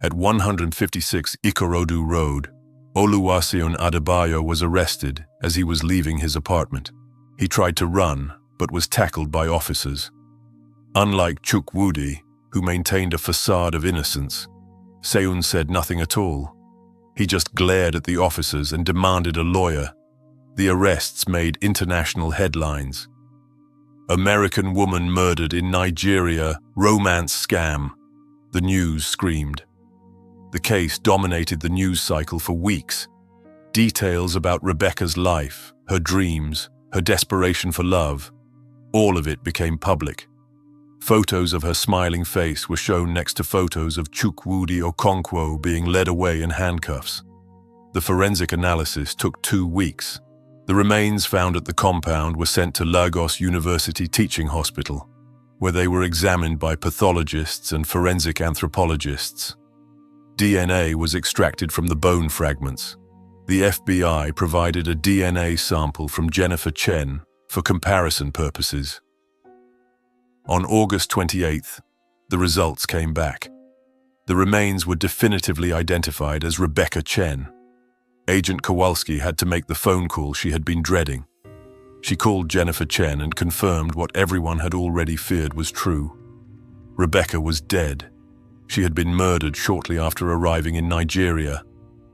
At 156 Ikorodu Road, Oluwaseun Adebayo was arrested as he was leaving his apartment. He tried to run, but was tackled by officers. Unlike Chukwudi, who maintained a facade of innocence, Seun said nothing at all. He just glared at the officers and demanded a lawyer. The arrests made international headlines. American woman murdered in Nigeria, romance scam, the news screamed. The case dominated the news cycle for weeks. Details about Rebecca's life, her dreams, her desperation for love, all of it became public. Photos of her smiling face were shown next to photos of Chukwudi Okonkwo being led away in handcuffs. The forensic analysis took 2 weeks. The remains found at the compound were sent to Lagos University Teaching Hospital, where they were examined by pathologists and forensic anthropologists. DNA was extracted from the bone fragments. The FBI provided a DNA sample from Jennifer Chen for comparison purposes. On August 28th, the results came back. The remains were definitively identified as Rebecca Chen. Agent Kowalski had to make the phone call she had been dreading. She called Jennifer Chen and confirmed what everyone had already feared was true. Rebecca was dead. She had been murdered shortly after arriving in Nigeria.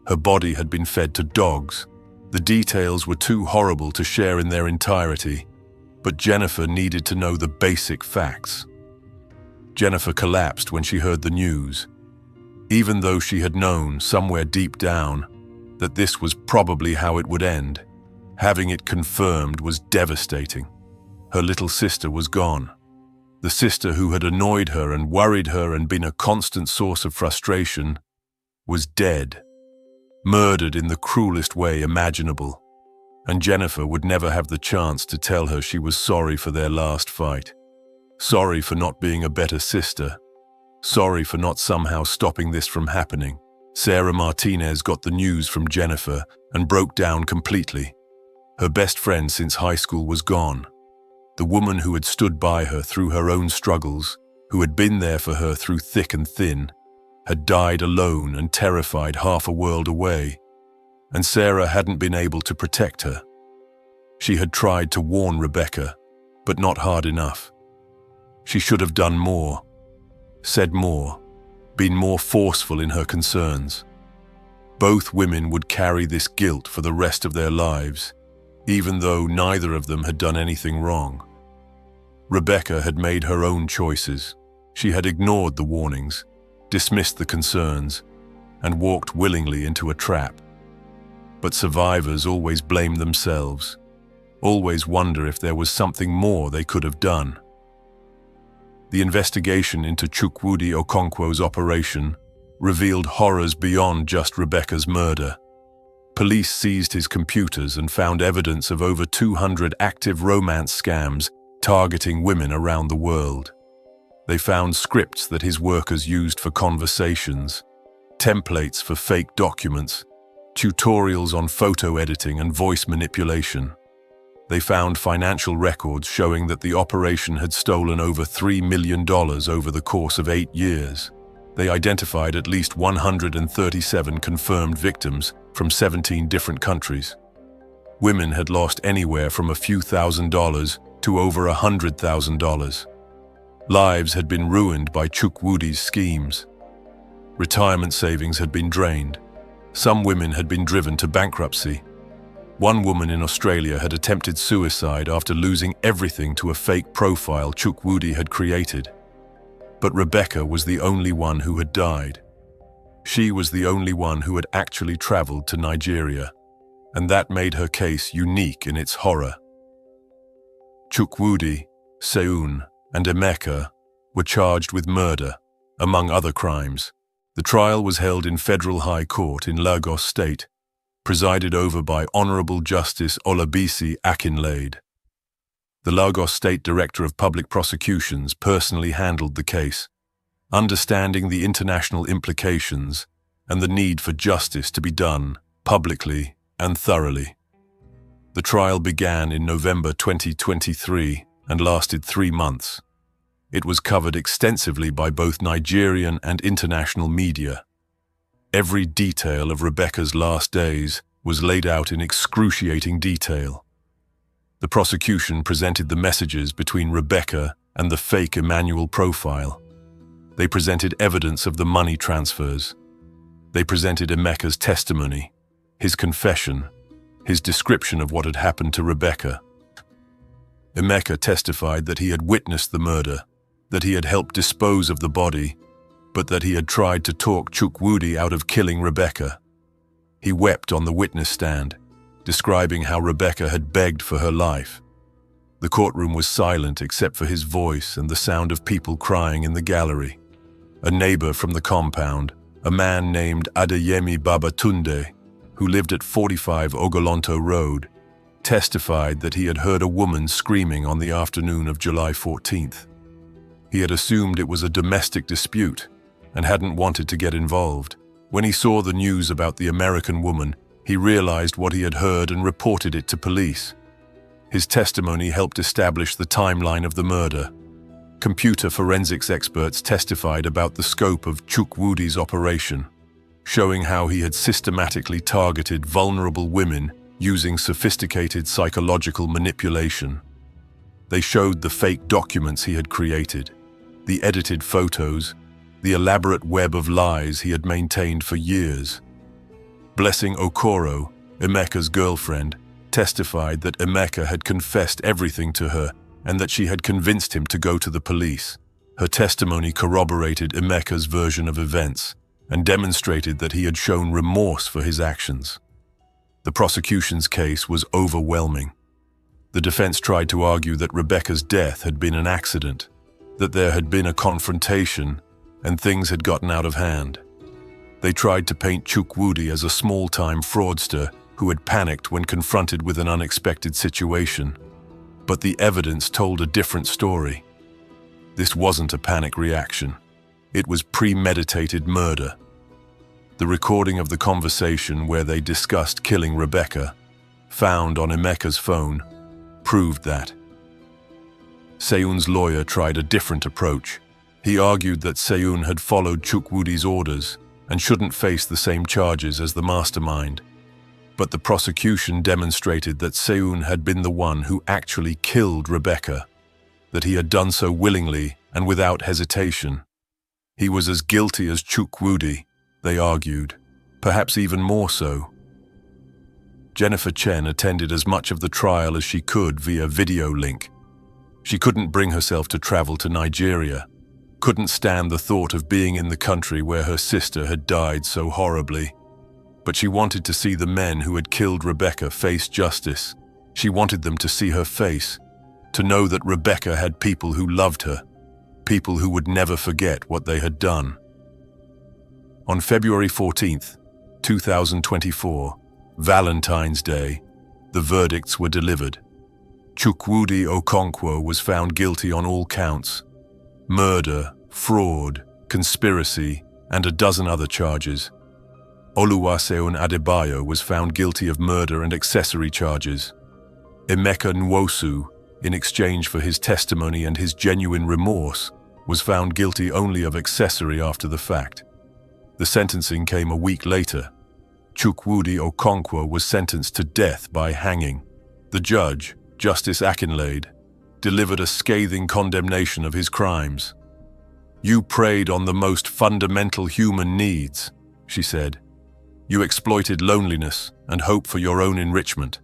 Her body had been fed to dogs. The details were too horrible to share in their entirety, but Jennifer needed to know the basic facts. Jennifer collapsed when she heard the news. Even though she had known, somewhere deep down, that this was probably how it would end, having it confirmed was devastating. Her little sister was gone. The sister who had annoyed her and worried her and been a constant source of frustration was dead, murdered in the cruelest way imaginable. And Jennifer would never have the chance to tell her she was sorry for their last fight. Sorry for not being a better sister. Sorry for not somehow stopping this from happening. Sarah Martinez got the news from Jennifer and broke down completely. Her best friend since high school was gone. The woman who had stood by her through her own struggles, who had been there for her through thick and thin, had died alone and terrified half a world away. And Sarah hadn't been able to protect her. She had tried to warn Rebecca, but not hard enough. She should have done more, said more, been more forceful in her concerns. Both women would carry this guilt for the rest of their lives, even though neither of them had done anything wrong. Rebecca had made her own choices. She had ignored the warnings, dismissed the concerns, and walked willingly into a trap. But survivors always blame themselves, always wonder if there was something more they could have done. The investigation into Chukwudi Okonkwo's operation revealed horrors beyond just Rebecca's murder. Police seized his computers and found evidence of over 200 active romance scams targeting women around the world. They found scripts that his workers used for conversations, templates for fake documents, tutorials on photo editing and voice manipulation. They found financial records showing that the operation had stolen over $3 million over the course of 8 years. They identified at least 137 confirmed victims from 17 different countries. Women had lost anywhere from a few $1,000s to over $100,000. Lives had been ruined by Chukwudi's schemes. Retirement savings had been drained. Some women had been driven to bankruptcy. One woman in Australia had attempted suicide after losing everything to a fake profile Chukwudi had created. But Rebecca was the only one who had died. She was the only one who had actually traveled to Nigeria, and that made her case unique in its horror. Chukwudi, Seun, and Emeka were charged with murder, among other crimes. The trial was held in Federal High Court in Lagos State, presided over by Honorable Justice Olabisi Akinlade. The Lagos State Director of Public Prosecutions personally handled the case, understanding the international implications and the need for justice to be done publicly and thoroughly. The trial began in November 2023 and lasted 3 months. It was covered extensively by both Nigerian and international media. Every detail of Rebecca's last days was laid out in excruciating detail. The prosecution presented the messages between Rebecca and the fake Emmanuel profile. They presented evidence of the money transfers. They presented Emeka's testimony, his confession, his description of what had happened to Rebecca. Emeka testified that he had witnessed the murder, that he had helped dispose of the body, but that he had tried to talk Chukwudi out of killing Rebecca. He wept on the witness stand, describing how Rebecca had begged for her life. The courtroom was silent except for his voice and the sound of people crying in the gallery. A neighbor from the compound, a man named Adeyemi Babatunde, who lived at 45 Ogolonto Road, testified that he had heard a woman screaming on the afternoon of July 14th. He had assumed it was a domestic dispute and hadn't wanted to get involved. When he saw the news about the American woman, he realized what he had heard and reported it to police. His testimony helped establish the timeline of the murder. Computer forensics experts testified about the scope of Chukwudi's operation, showing how he had systematically targeted vulnerable women using sophisticated psychological manipulation. They showed the fake documents he had created, the edited photos, the elaborate web of lies he had maintained for years. Blessing Okoro, Emeka's girlfriend, testified that Emeka had confessed everything to her and that she had convinced him to go to the police. Her testimony corroborated Emeka's version of events and demonstrated that he had shown remorse for his actions. The prosecution's case was overwhelming. The defense tried to argue that Rebecca's death had been an accident, that there had been a confrontation and things had gotten out of hand. They tried to paint Chukwudi as a small-time fraudster who had panicked when confronted with an unexpected situation. But the evidence told a different story. This wasn't a panic reaction. It was premeditated murder. The recording of the conversation where they discussed killing Rebecca, found on Emeka's phone, proved that. Seun's lawyer tried a different approach. He argued that Seun had followed Chukwudi's orders and shouldn't face the same charges as the mastermind. But the prosecution demonstrated that Seun had been the one who actually killed Rebecca, that he had done so willingly and without hesitation. He was as guilty as Chukwudi, they argued, perhaps even more so. Jennifer Chen attended as much of the trial as she could via video link. She couldn't bring herself to travel to Nigeria, couldn't stand the thought of being in the country where her sister had died so horribly. But she wanted to see the men who had killed Rebecca face justice. She wanted them to see her face, to know that Rebecca had people who loved her, people who would never forget what they had done. On February 14th, 2024, Valentine's Day, the verdicts were delivered. Chukwudi Okonkwo was found guilty on all counts: murder, fraud, conspiracy, and a dozen other charges. Oluwaseun Adebayo was found guilty of murder and accessory charges. Emeka Nwosu, in exchange for his testimony and his genuine remorse, was found guilty only of accessory after the fact. The sentencing came a week later. Chukwudi Okonkwo was sentenced to death by hanging. The judge, Justice Akinlade, delivered a scathing condemnation of his crimes. "You preyed on the most fundamental human needs," she said. "You exploited loneliness and hope for your own enrichment.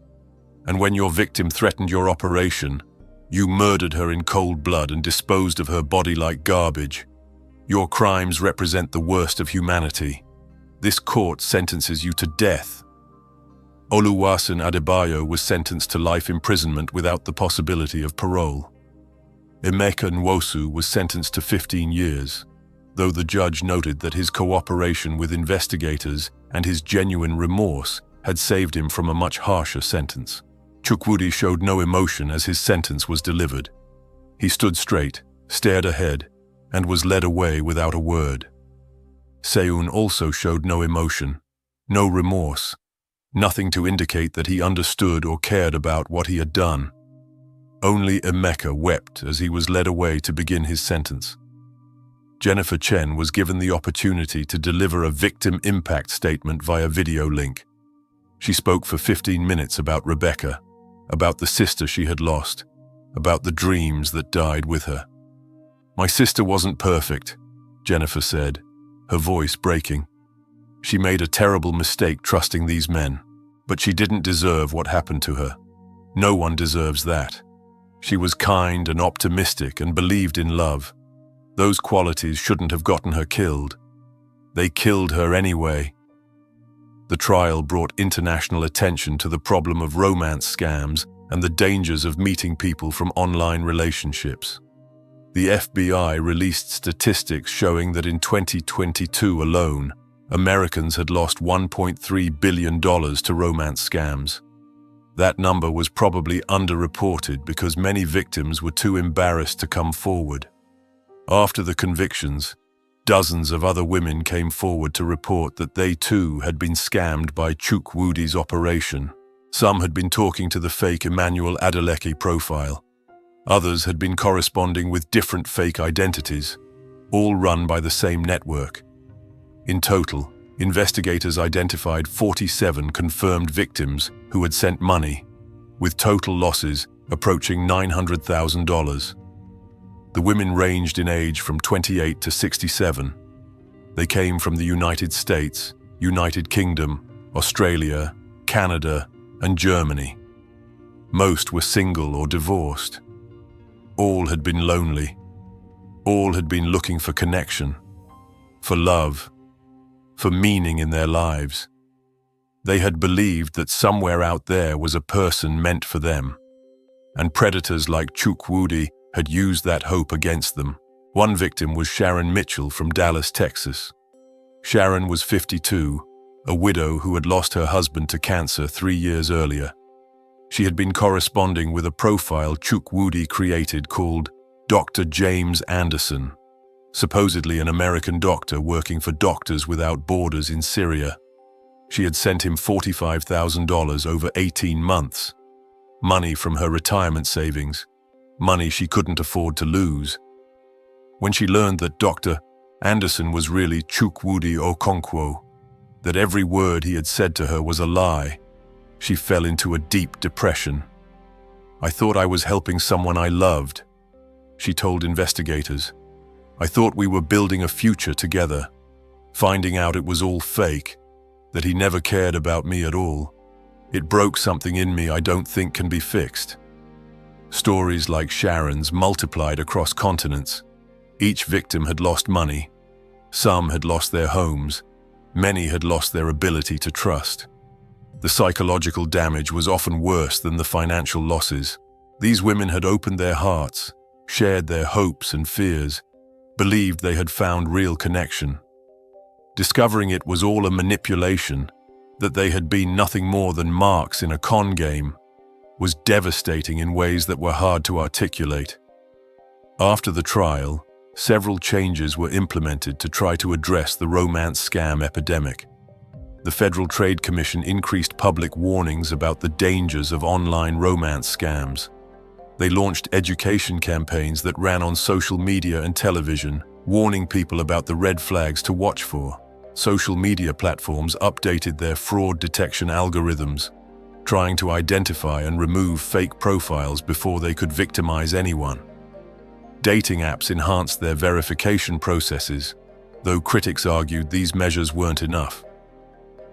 And when your victim threatened your operation, you murdered her in cold blood and disposed of her body like garbage. Your crimes represent the worst of humanity. This court sentences you to death." Oluwaseun Adebayo was sentenced to life imprisonment without the possibility of parole. Emeka Nwosu was sentenced to 15 years, though the judge noted that his cooperation with investigators and his genuine remorse had saved him from a much harsher sentence. Chukwudi showed no emotion as his sentence was delivered. He stood straight, stared ahead, and was led away without a word. Seun also showed no emotion, no remorse, nothing to indicate that he understood or cared about what he had done. Only Emeka wept as he was led away to begin his sentence. Jennifer Chen was given the opportunity to deliver a victim impact statement via video link. She spoke for 15 minutes about Rebecca, about the sister she had lost, about the dreams that died with her. "My sister wasn't perfect," Jennifer said, her voice breaking. "She made a terrible mistake trusting these men, but she didn't deserve what happened to her. No one deserves that. She was kind and optimistic and believed in love. Those qualities shouldn't have gotten her killed. They killed her anyway." The trial brought international attention to the problem of romance scams and the dangers of meeting people from online relationships. The FBI released statistics showing that in 2022 alone, Americans had lost $1.3 billion to romance scams. That number was probably underreported because many victims were too embarrassed to come forward. After the convictions, dozens of other women came forward to report that they too had been scammed by Chukwudi's operation. Some had been talking to the fake Emmanuel Adeleke profile. Others had been corresponding with different fake identities, all run by the same network. In total, investigators identified 47 confirmed victims who had sent money, with total losses approaching $900,000. The women ranged in age from 28 to 67. They came from the United States, United Kingdom, Australia, Canada, and Germany. Most were single or divorced. All had been lonely. All had been looking for connection, for love, for meaning in their lives. They had believed that somewhere out there was a person meant for them, and predators like Chukwudi had used that hope against them. One victim was Sharon Mitchell from Dallas, Texas. Sharon was 52, a widow who had lost her husband to cancer 3 years earlier. She had been corresponding with a profile Chukwudi created called Dr. James Anderson, supposedly an American doctor working for Doctors Without Borders in Syria. She had sent him $45,000 over 18 months, money from her retirement savings, money she couldn't afford to lose. When she learned that Dr. Anderson was really Chukwudi Okonkwo, that every word he had said to her was a lie, she fell into a deep depression. "I thought I was helping someone I loved," she told investigators. "I thought we were building a future together, finding out it was all fake, that he never cared about me at all. It broke something in me I don't think can be fixed." Stories like Sharon's multiplied across continents. Each victim had lost money. Some had lost their homes. Many had lost their ability to trust. The psychological damage was often worse than the financial losses. These women had opened their hearts, shared their hopes and fears, believed they had found real connection. Discovering it was all a manipulation, that they had been nothing more than marks in a con game, was devastating in ways that were hard to articulate. After the trial, several changes were implemented to try to address the romance scam epidemic. The Federal Trade Commission increased public warnings about the dangers of online romance scams. They launched education campaigns that ran on social media and television, warning people about the red flags to watch for. Social media platforms updated their fraud detection algorithms, trying to identify and remove fake profiles before they could victimize anyone. Dating apps enhanced their verification processes, though critics argued these measures weren't enough.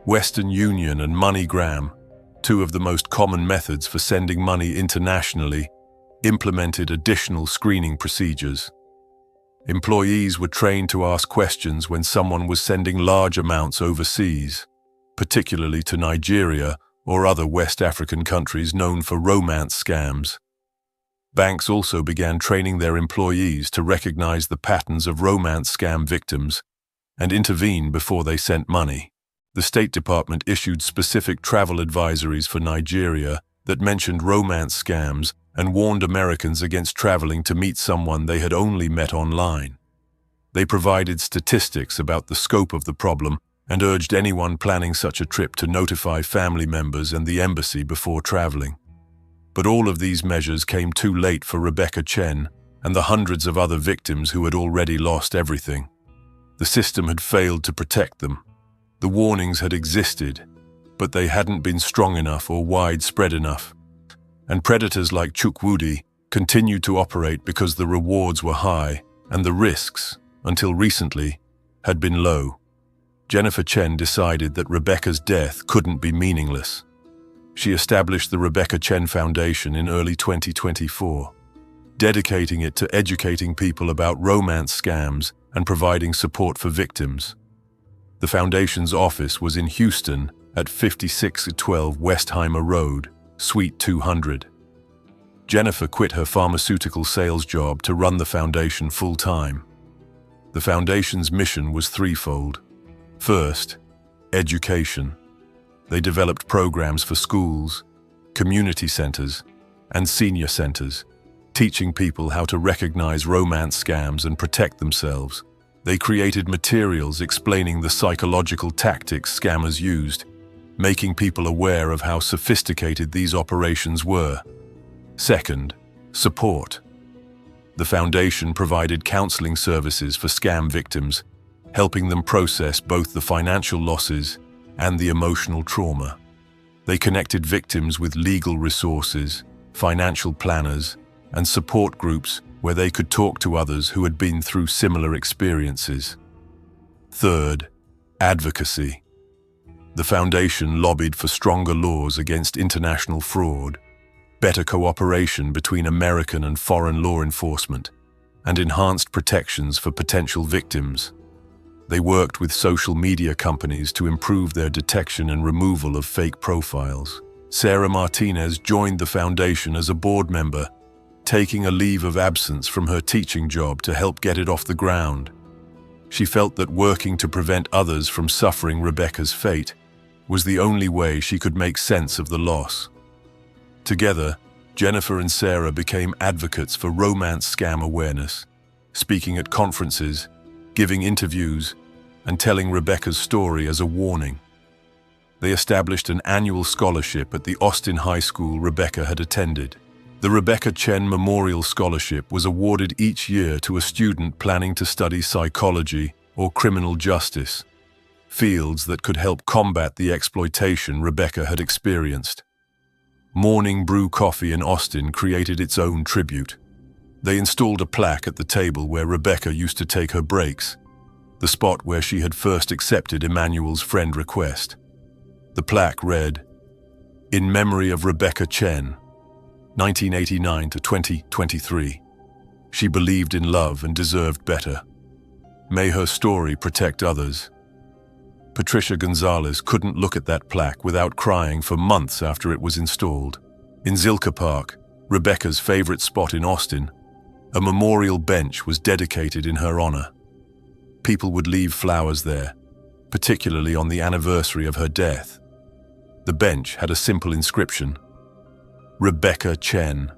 Western Union and MoneyGram, two of the most common methods for sending money internationally, implemented additional screening procedures. Employees were trained to ask questions when someone was sending large amounts overseas, particularly to Nigeria or other West African countries known for romance scams. Banks also began training their employees to recognize the patterns of romance scam victims and intervene before they sent money. The State Department issued specific travel advisories for Nigeria that mentioned romance scams and warned Americans against traveling to meet someone they had only met online. They provided statistics about the scope of the problem and urged anyone planning such a trip to notify family members and the embassy before traveling. But all of these measures came too late for Rebecca Chen and the hundreds of other victims who had already lost everything. The system had failed to protect them. The warnings had existed, but they hadn't been strong enough or widespread enough. And predators like Chukwudi continued to operate because the rewards were high and the risks, until recently, had been low. Jennifer Chen decided that Rebecca's death couldn't be meaningless. She established the Rebecca Chen Foundation in early 2024, dedicating it to educating people about romance scams and providing support for victims. The foundation's office was in Houston at 5612 Westheimer Road, Suite 200. Jennifer quit her pharmaceutical sales job to run the foundation full-time. The foundation's mission was threefold. First, education. They developed programs for schools, community centers, and senior centers, teaching people how to recognize romance scams and protect themselves. They created materials explaining the psychological tactics scammers used, making people aware of how sophisticated these operations were. Second, support. The foundation provided counseling services for scam victims, helping them process both the financial losses and the emotional trauma. They connected victims with legal resources, financial planners, and support groups where they could talk to others who had been through similar experiences. Third, advocacy. The foundation lobbied for stronger laws against international fraud, better cooperation between American and foreign law enforcement, and enhanced protections for potential victims. They worked with social media companies to improve their detection and removal of fake profiles. Sarah Martinez joined the foundation as a board member, taking a leave of absence from her teaching job to help get it off the ground. She felt that working to prevent others from suffering Rebecca's fate was the only way she could make sense of the loss. Together, Jennifer and Sarah became advocates for romance scam awareness, speaking at conferences, giving interviews, and telling Rebecca's story as a warning. They established an annual scholarship at the Austin High School Rebecca had attended. The Rebecca Chen Memorial Scholarship was awarded each year to a student planning to study psychology or criminal justice, fields that could help combat the exploitation Rebecca had experienced. Morning Brew Coffee in Austin created its own tribute. They installed a plaque at the table where Rebecca used to take her breaks, the spot where she had first accepted Emmanuel's friend request. The plaque read, "In memory of Rebecca Chen, 1989 to 2023. She believed in love and deserved better. May her story protect others." Patricia Gonzalez couldn't look at that plaque without crying for months after it was installed. In Zilker Park, Rebecca's favorite spot in Austin, a memorial bench was dedicated in her honor. People would leave flowers there, particularly on the anniversary of her death. The bench had a simple inscription: Rebecca Chen.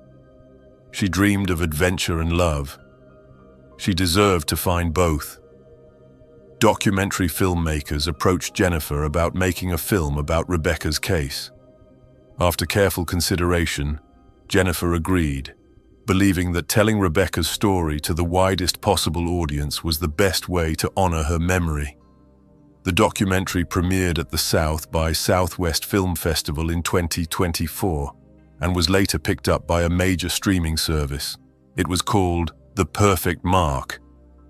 She dreamed of adventure and love. She deserved to find both. Documentary filmmakers approached Jennifer about making a film about Rebecca's case. After careful consideration, Jennifer agreed, believing that telling Rebecca's story to the widest possible audience was the best way to honor her memory. The documentary premiered at the South by Southwest Film Festival in 2024 and was later picked up by a major streaming service. It was called The Perfect Mark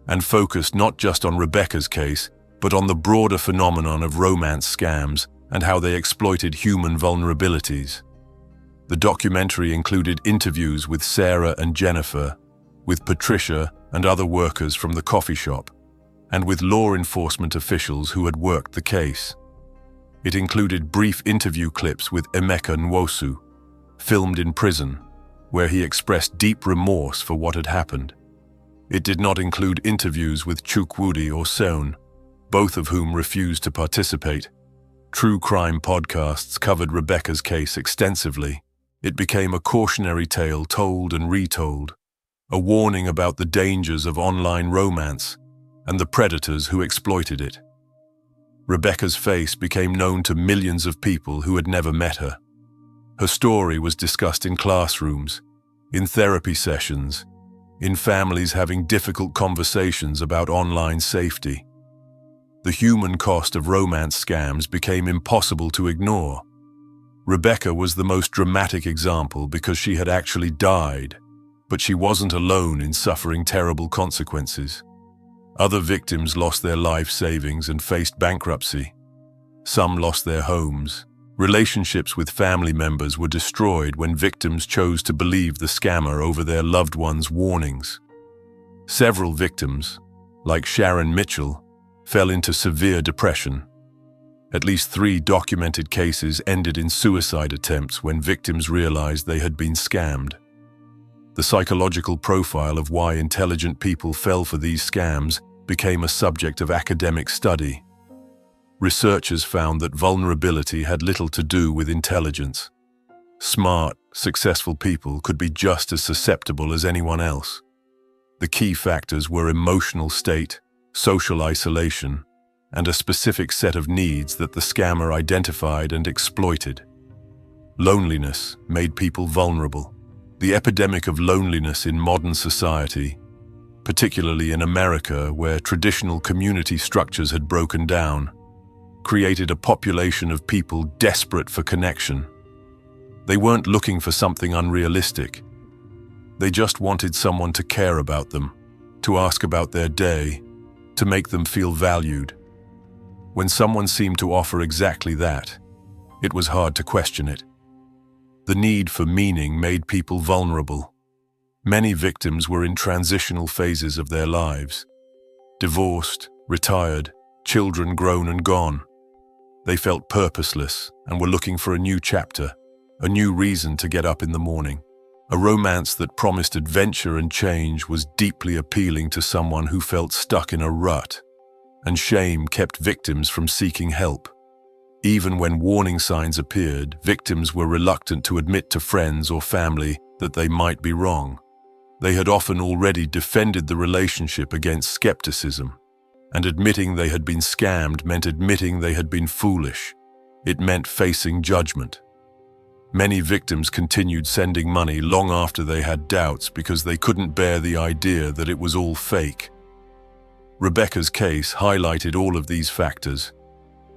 and focused not just on Rebecca's case, but on the broader phenomenon of romance scams and how they exploited human vulnerabilities. The documentary included interviews with Sarah and Jennifer, with Patricia and other workers from the coffee shop, and with law enforcement officials who had worked the case. It included brief interview clips with Emeka Nwosu, filmed in prison, where he expressed deep remorse for what had happened. It did not include interviews with Chukwudi or Seun, both of whom refused to participate. True crime podcasts covered Rebecca's case extensively. It became a cautionary tale told and retold, a warning about the dangers of online romance and the predators who exploited it. Rebecca's face became known to millions of people who had never met her. Her story was discussed in classrooms, in therapy sessions, in families having difficult conversations about online safety. The human cost of romance scams became impossible to ignore. Rebecca was the most dramatic example because she had actually died, but she wasn't alone in suffering terrible consequences. Other victims lost their life savings and faced bankruptcy. Some lost their homes. Relationships with family members were destroyed when victims chose to believe the scammer over their loved ones' warnings. Several victims, like Sharon Mitchell, fell into severe depression. At least 3 documented cases ended in suicide attempts when victims realized they had been scammed. The psychological profile of why intelligent people fell for these scams became a subject of academic study. Researchers found that vulnerability had little to do with intelligence. Smart, successful people could be just as susceptible as anyone else. The key factors were emotional state, social isolation, and a specific set of needs that the scammer identified and exploited. Loneliness made people vulnerable. The epidemic of loneliness in modern society, particularly in America where traditional community structures had broken down, created a population of people desperate for connection. They weren't looking for something unrealistic. They just wanted someone to care about them, to ask about their day, to make them feel valued. When someone seemed to offer exactly that, it was hard to question it. The need for meaning made people vulnerable. Many victims were in transitional phases of their lives. Divorced, retired, children grown and gone. They felt purposeless and were looking for a new chapter, a new reason to get up in the morning. A romance that promised adventure and change was deeply appealing to someone who felt stuck in a rut, and shame kept victims from seeking help. Even when warning signs appeared, victims were reluctant to admit to friends or family that they might be wrong. They had often already defended the relationship against skepticism, and admitting they had been scammed meant admitting they had been foolish. It meant facing judgment. Many victims continued sending money long after they had doubts because they couldn't bear the idea that it was all fake. Rebecca's case highlighted all of these factors.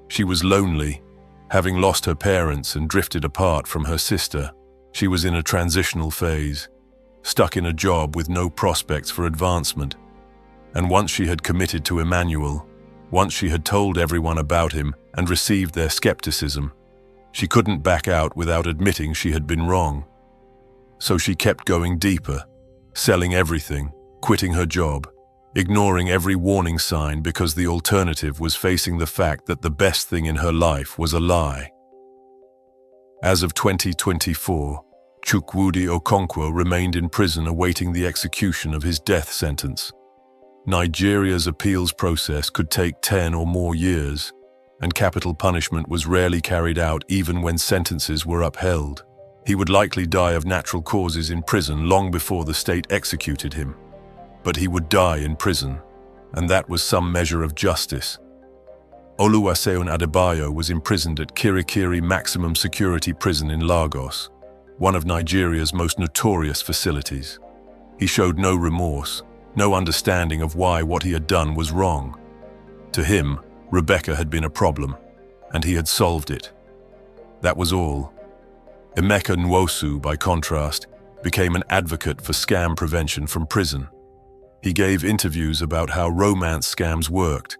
She was lonely, having lost her parents and drifted apart from her sister. She was in a transitional phase, stuck in a job with no prospects for advancement. And once she had committed to Emmanuel, once she had told everyone about him and received their skepticism, she couldn't back out without admitting she had been wrong. So she kept going deeper, selling everything, quitting her job, ignoring every warning sign because the alternative was facing the fact that the best thing in her life was a lie. As of 2024, Chukwudi Okonkwo remained in prison awaiting the execution of his death sentence. Nigeria's appeals process could take 10 or more years, and capital punishment was rarely carried out even when sentences were upheld. He would likely die of natural causes in prison long before the state executed him. But he would die in prison, and that was some measure of justice. Oluwaseun Adebayo was imprisoned at Kirikiri Maximum Security Prison in Lagos, one of Nigeria's most notorious facilities. He showed no remorse, no understanding of why what he had done was wrong. To him, Rebecca had been a problem, and he had solved it. That was all. Emeka Nwosu, by contrast, became an advocate for scam prevention from prison. He gave interviews about how romance scams worked,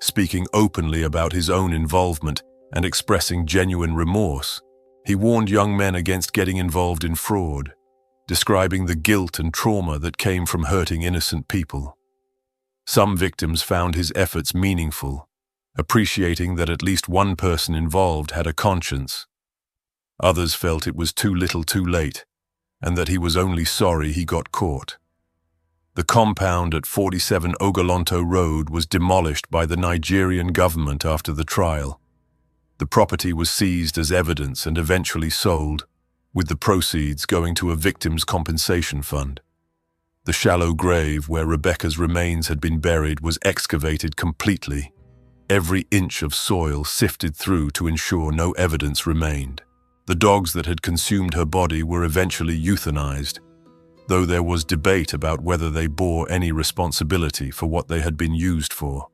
speaking openly about his own involvement and expressing genuine remorse. He warned young men against getting involved in fraud, describing the guilt and trauma that came from hurting innocent people. Some victims found his efforts meaningful, appreciating that at least one person involved had a conscience. Others felt it was too little too late, and that he was only sorry he got caught. The compound at 47 Ogolonto Road was demolished by the Nigerian government after the trial. The property was seized as evidence and eventually sold, with the proceeds going to a victims' compensation fund. The shallow grave where Rebecca's remains had been buried was excavated completely, every inch of soil sifted through to ensure no evidence remained. The dogs that had consumed her body were eventually euthanized, though there was debate about whether they bore any responsibility for what they had been used for.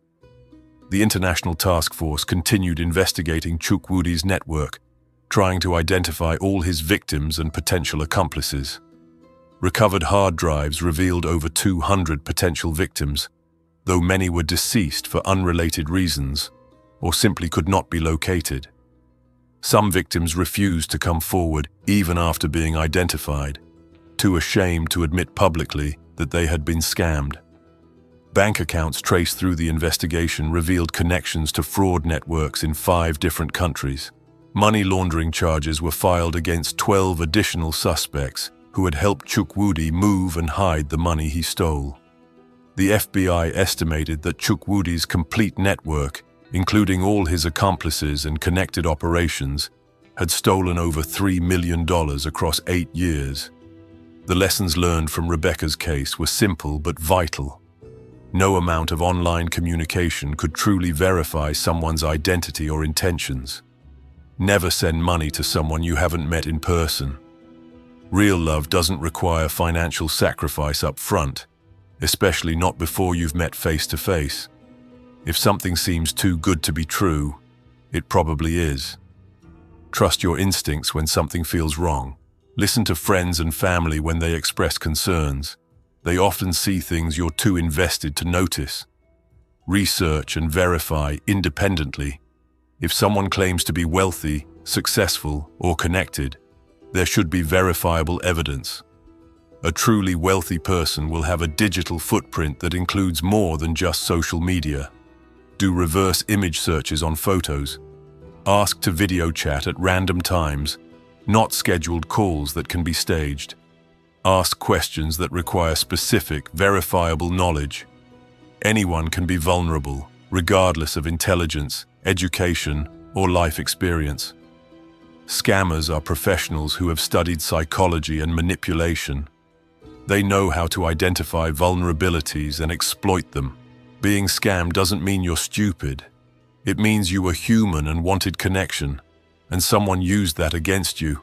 The International Task Force continued investigating Chukwudi's network, trying to identify all his victims and potential accomplices. Recovered hard drives revealed over 200 potential victims, though many were deceased for unrelated reasons or simply could not be located. Some victims refused to come forward even after being identified, too ashamed to admit publicly that they had been scammed. Bank accounts traced through the investigation revealed connections to fraud networks in 5 different countries. Money laundering charges were filed against 12 additional suspects who had helped Chukwudi move and hide the money he stole. The FBI estimated that Chukwudi's complete network, including all his accomplices and connected operations, had stolen over $3 million across 8 years. The lessons learned from Rebecca's case were simple but vital. No amount of online communication could truly verify someone's identity or intentions. Never send money to someone you haven't met in person. Real love doesn't require financial sacrifice up front, especially not before you've met face to face. If something seems too good to be true, it probably is. Trust your instincts when something feels wrong. Listen to friends and family when they express concerns. They often see things you're too invested to notice. Research and verify independently. If someone claims to be wealthy, successful, or connected, there should be verifiable evidence. A truly wealthy person will have a digital footprint that includes more than just social media. Do reverse image searches on photos. Ask to video chat at random times, not scheduled calls that can be staged. Ask questions that require specific, verifiable knowledge. Anyone can be vulnerable, regardless of intelligence, education, or life experience. Scammers are professionals who have studied psychology and manipulation. They know how to identify vulnerabilities and exploit them. Being scammed doesn't mean you're stupid. It means you were human and wanted connection, and someone used that against you.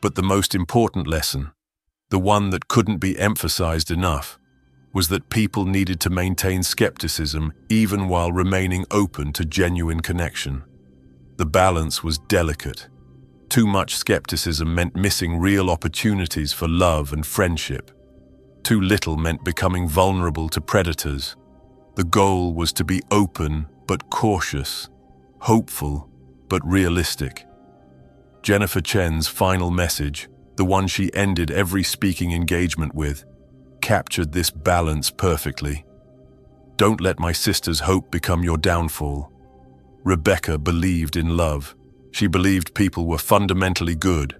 But the most important lesson, the one that couldn't be emphasized enough, was that people needed to maintain skepticism even while remaining open to genuine connection. The balance was delicate. Too much skepticism meant missing real opportunities for love and friendship. Too little meant becoming vulnerable to predators. The goal was to be open but cautious, hopeful but realistic. Jennifer Chen's final message, the one she ended every speaking engagement with, captured this balance perfectly. Don't let my sister's hope become your downfall. Rebecca believed in love. She believed people were fundamentally good.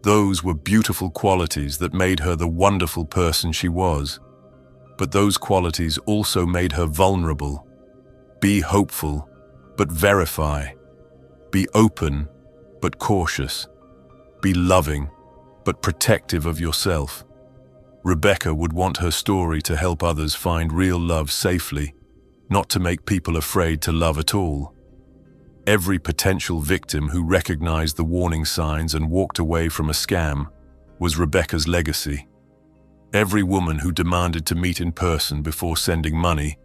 Those were beautiful qualities that made her the wonderful person she was. But those qualities also made her vulnerable. Be hopeful, but verify. Be open, but cautious. Be loving, but protective of yourself. Rebecca would want her story to help others find real love safely, not to make people afraid to love at all. Every potential victim who recognized the warning signs and walked away from a scam was Rebecca's legacy. Every woman who demanded to meet in person before sending money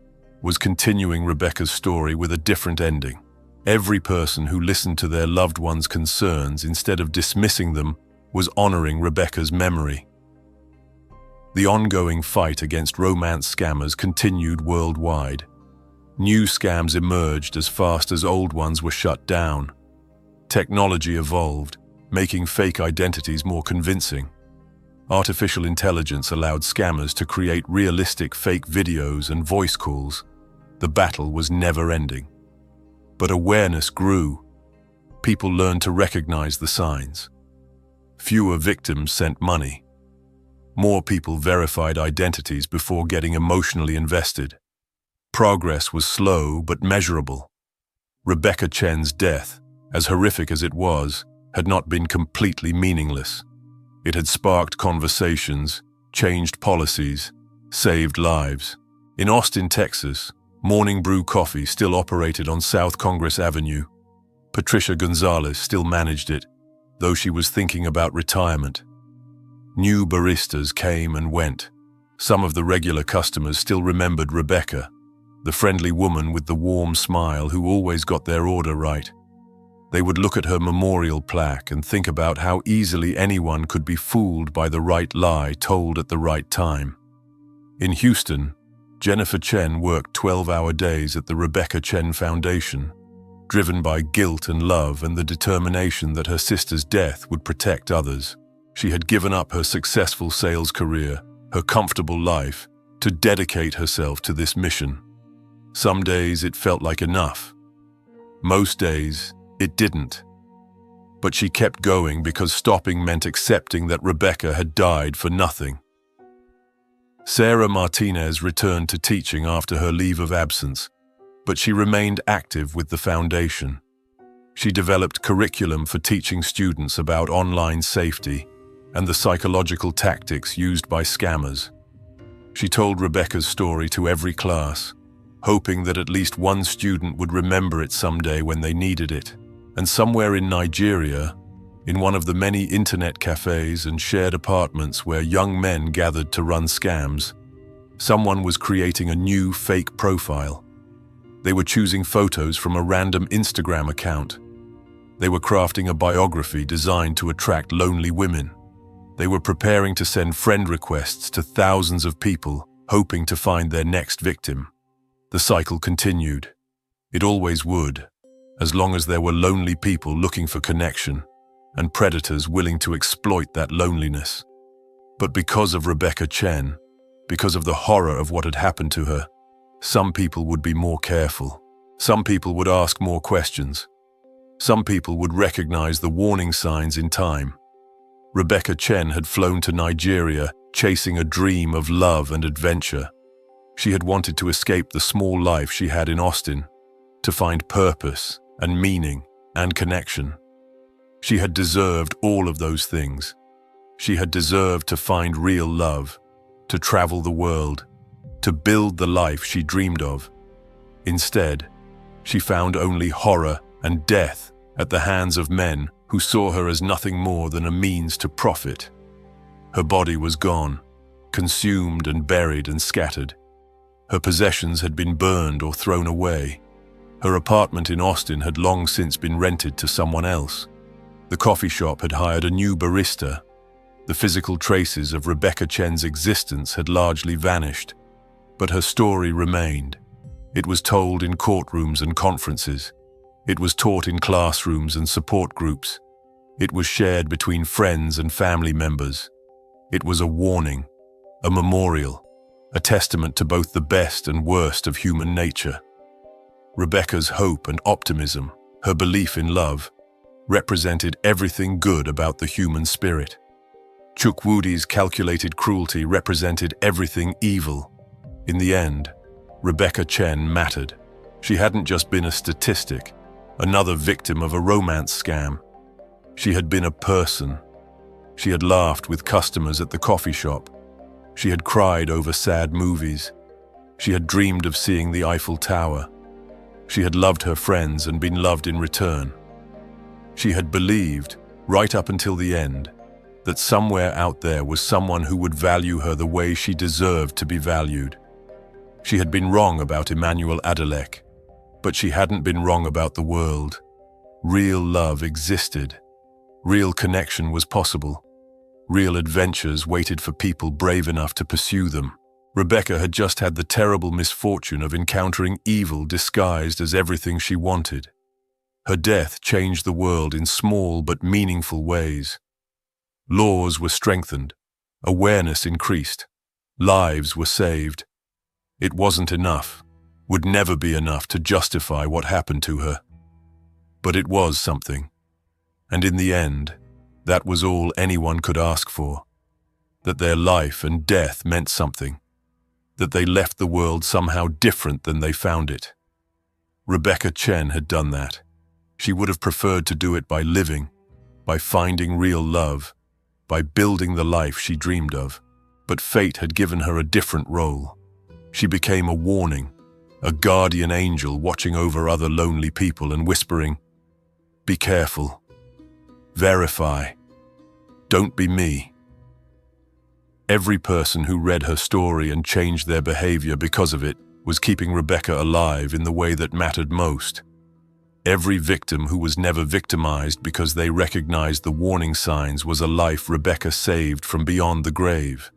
was continuing Rebecca's story with a different ending. Every person who listened to their loved one's concerns instead of dismissing them was honoring Rebecca's memory. The ongoing fight against romance scammers continued worldwide. New scams emerged as fast as old ones were shut down. Technology evolved, making fake identities more convincing. Artificial intelligence allowed scammers to create realistic fake videos and voice calls. The battle was never-ending. But awareness grew. People learned to recognize the signs. Fewer victims sent money. More people verified identities before getting emotionally invested. Progress was slow but measurable. Rebecca Chen's death, as horrific as it was, had not been completely meaningless. It had sparked conversations, changed policies, saved lives. In Austin, Texas, Morning Brew Coffee still operated on South Congress Avenue. Patricia Gonzalez still managed it, though she was thinking about retirement. New baristas came and went. Some of the regular customers still remembered Rebecca, the friendly woman with the warm smile who always got their order right. They would look at her memorial plaque and think about how easily anyone could be fooled by the right lie told at the right time. In Houston, Jennifer Chen worked 12-hour days at the Rebecca Chen Foundation, driven by guilt and love and the determination that her sister's death would protect others. She had given up her successful sales career, her comfortable life, to dedicate herself to this mission. Some days it felt like enough. Most days it didn't. But she kept going because stopping meant accepting that Rebecca had died for nothing. Sarah Martinez returned to teaching after her leave of absence, but she remained active with the foundation. She developed curriculum for teaching students about online safety and the psychological tactics used by scammers. She told Rebecca's story to every class, hoping that at least one student would remember it someday when they needed it. And somewhere in Nigeria, in one of the many internet cafes and shared apartments where young men gathered to run scams, someone was creating a new fake profile. They were choosing photos from a random Instagram account. They were crafting a biography designed to attract lonely women. They were preparing to send friend requests to thousands of people, hoping to find their next victim. The cycle continued. It always would, as long as there were lonely people looking for connection and predators willing to exploit that loneliness. But because of Rebecca Chen, because of the horror of what had happened to her, some people would be more careful. Some people would ask more questions. Some people would recognize the warning signs in time. Rebecca Chen had flown to Nigeria, chasing a dream of love and adventure. She had wanted to escape the small life she had in Austin, to find purpose and meaning and connection. She had deserved all of those things. She had deserved to find real love, to travel the world, to build the life she dreamed of. Instead, she found only horror and death at the hands of men who saw her as nothing more than a means to profit. Her body was gone, consumed and buried and scattered. Her possessions had been burned or thrown away. Her apartment in Austin had long since been rented to someone else. The coffee shop had hired a new barista. The physical traces of Rebecca Chen's existence had largely vanished, but her story remained. It was told in courtrooms and conferences. It was taught in classrooms and support groups. It was shared between friends and family members. It was a warning, a memorial, a testament to both the best and worst of human nature. Rebecca's hope and optimism, her belief in love, represented everything good about the human spirit. Chukwudi's calculated cruelty represented everything evil. In the end, Rebecca Chen mattered. She hadn't just been a statistic, another victim of a romance scam. She had been a person. She had laughed with customers at the coffee shop. She had cried over sad movies. She had dreamed of seeing the Eiffel Tower. She had loved her friends and been loved in return. She had believed, right up until the end, that somewhere out there was someone who would value her the way she deserved to be valued. She had been wrong about Emmanuel Adelek, but she hadn't been wrong about the world. Real love existed. Real connection was possible. Real adventures waited for people brave enough to pursue them. Rebecca had just had the terrible misfortune of encountering evil disguised as everything she wanted. Her death changed the world in small but meaningful ways. Laws were strengthened. Awareness increased. Lives were saved. It wasn't enough, would never be enough to justify what happened to her. But it was something. And in the end, that was all anyone could ask for. That their life and death meant something. That they left the world somehow different than they found it. Rebecca Chen had done that. She would have preferred to do it by living, by finding real love, by building the life she dreamed of. But fate had given her a different role. She became a warning, a guardian angel watching over other lonely people and whispering, "Be careful. Verify. Don't be me." Every person who read her story and changed their behavior because of it was keeping Rebecca alive in the way that mattered most. Every victim who was never victimized because they recognized the warning signs was a life Rebecca saved from beyond the grave.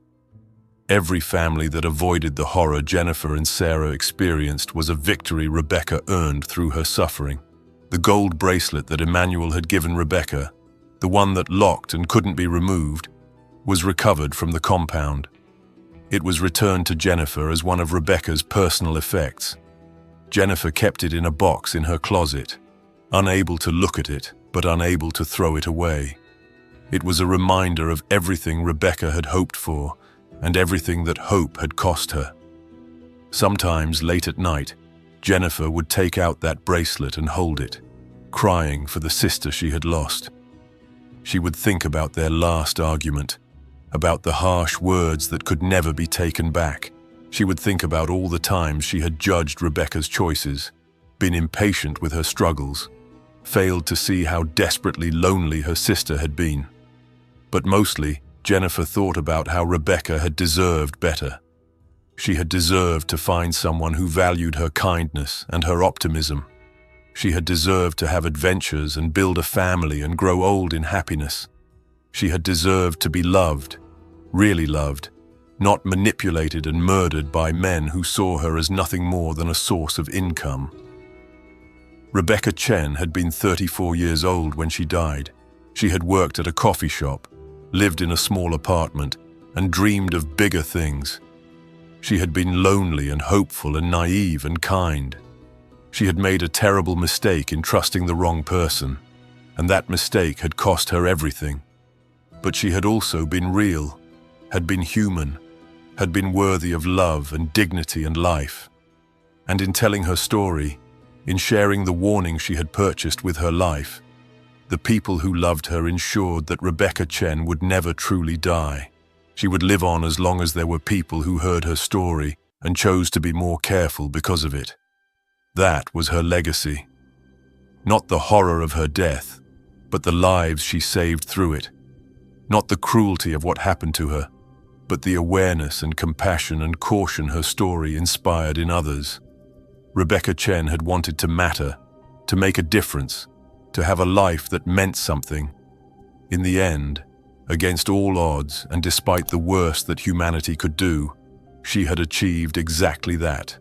Every family that avoided the horror Jennifer and Sarah experienced was a victory Rebecca earned through her suffering. The gold bracelet that Emmanuel had given Rebecca, the one that locked and couldn't be removed, was recovered from the compound. It was returned to Jennifer as one of Rebecca's personal effects. Jennifer kept it in a box in her closet, unable to look at it, but unable to throw it away. It was a reminder of everything Rebecca had hoped for, and everything that hope had cost her. Sometimes, late at night, Jennifer would take out that bracelet and hold it, crying for the sister she had lost. She would think about their last argument, about the harsh words that could never be taken back. She would think about all the times she had judged Rebecca's choices, been impatient with her struggles, failed to see how desperately lonely her sister had been. But mostly, Jennifer thought about how Rebecca had deserved better. She had deserved to find someone who valued her kindness and her optimism. She had deserved to have adventures and build a family and grow old in happiness. She had deserved to be loved, really loved, not manipulated and murdered by men who saw her as nothing more than a source of income. Rebecca Chen had been 34 years old when she died. She had worked at a coffee shop, lived in a small apartment, and dreamed of bigger things. She had been lonely and hopeful and naive and kind. She had made a terrible mistake in trusting the wrong person, and that mistake had cost her everything. But she had also been real, had been human, had been worthy of love and dignity and life. And in telling her story, in sharing the warning she had purchased with her life, the people who loved her ensured that Rebecca Chen would never truly die. She would live on as long as there were people who heard her story and chose to be more careful because of it. That was her legacy. Not the horror of her death, but the lives she saved through it. Not the cruelty of what happened to her, but the awareness and compassion and caution her story inspired in others. Rebecca Chen had wanted to matter, to make a difference, to have a life that meant something. In the end, against all odds and despite the worst that humanity could do, she had achieved exactly that.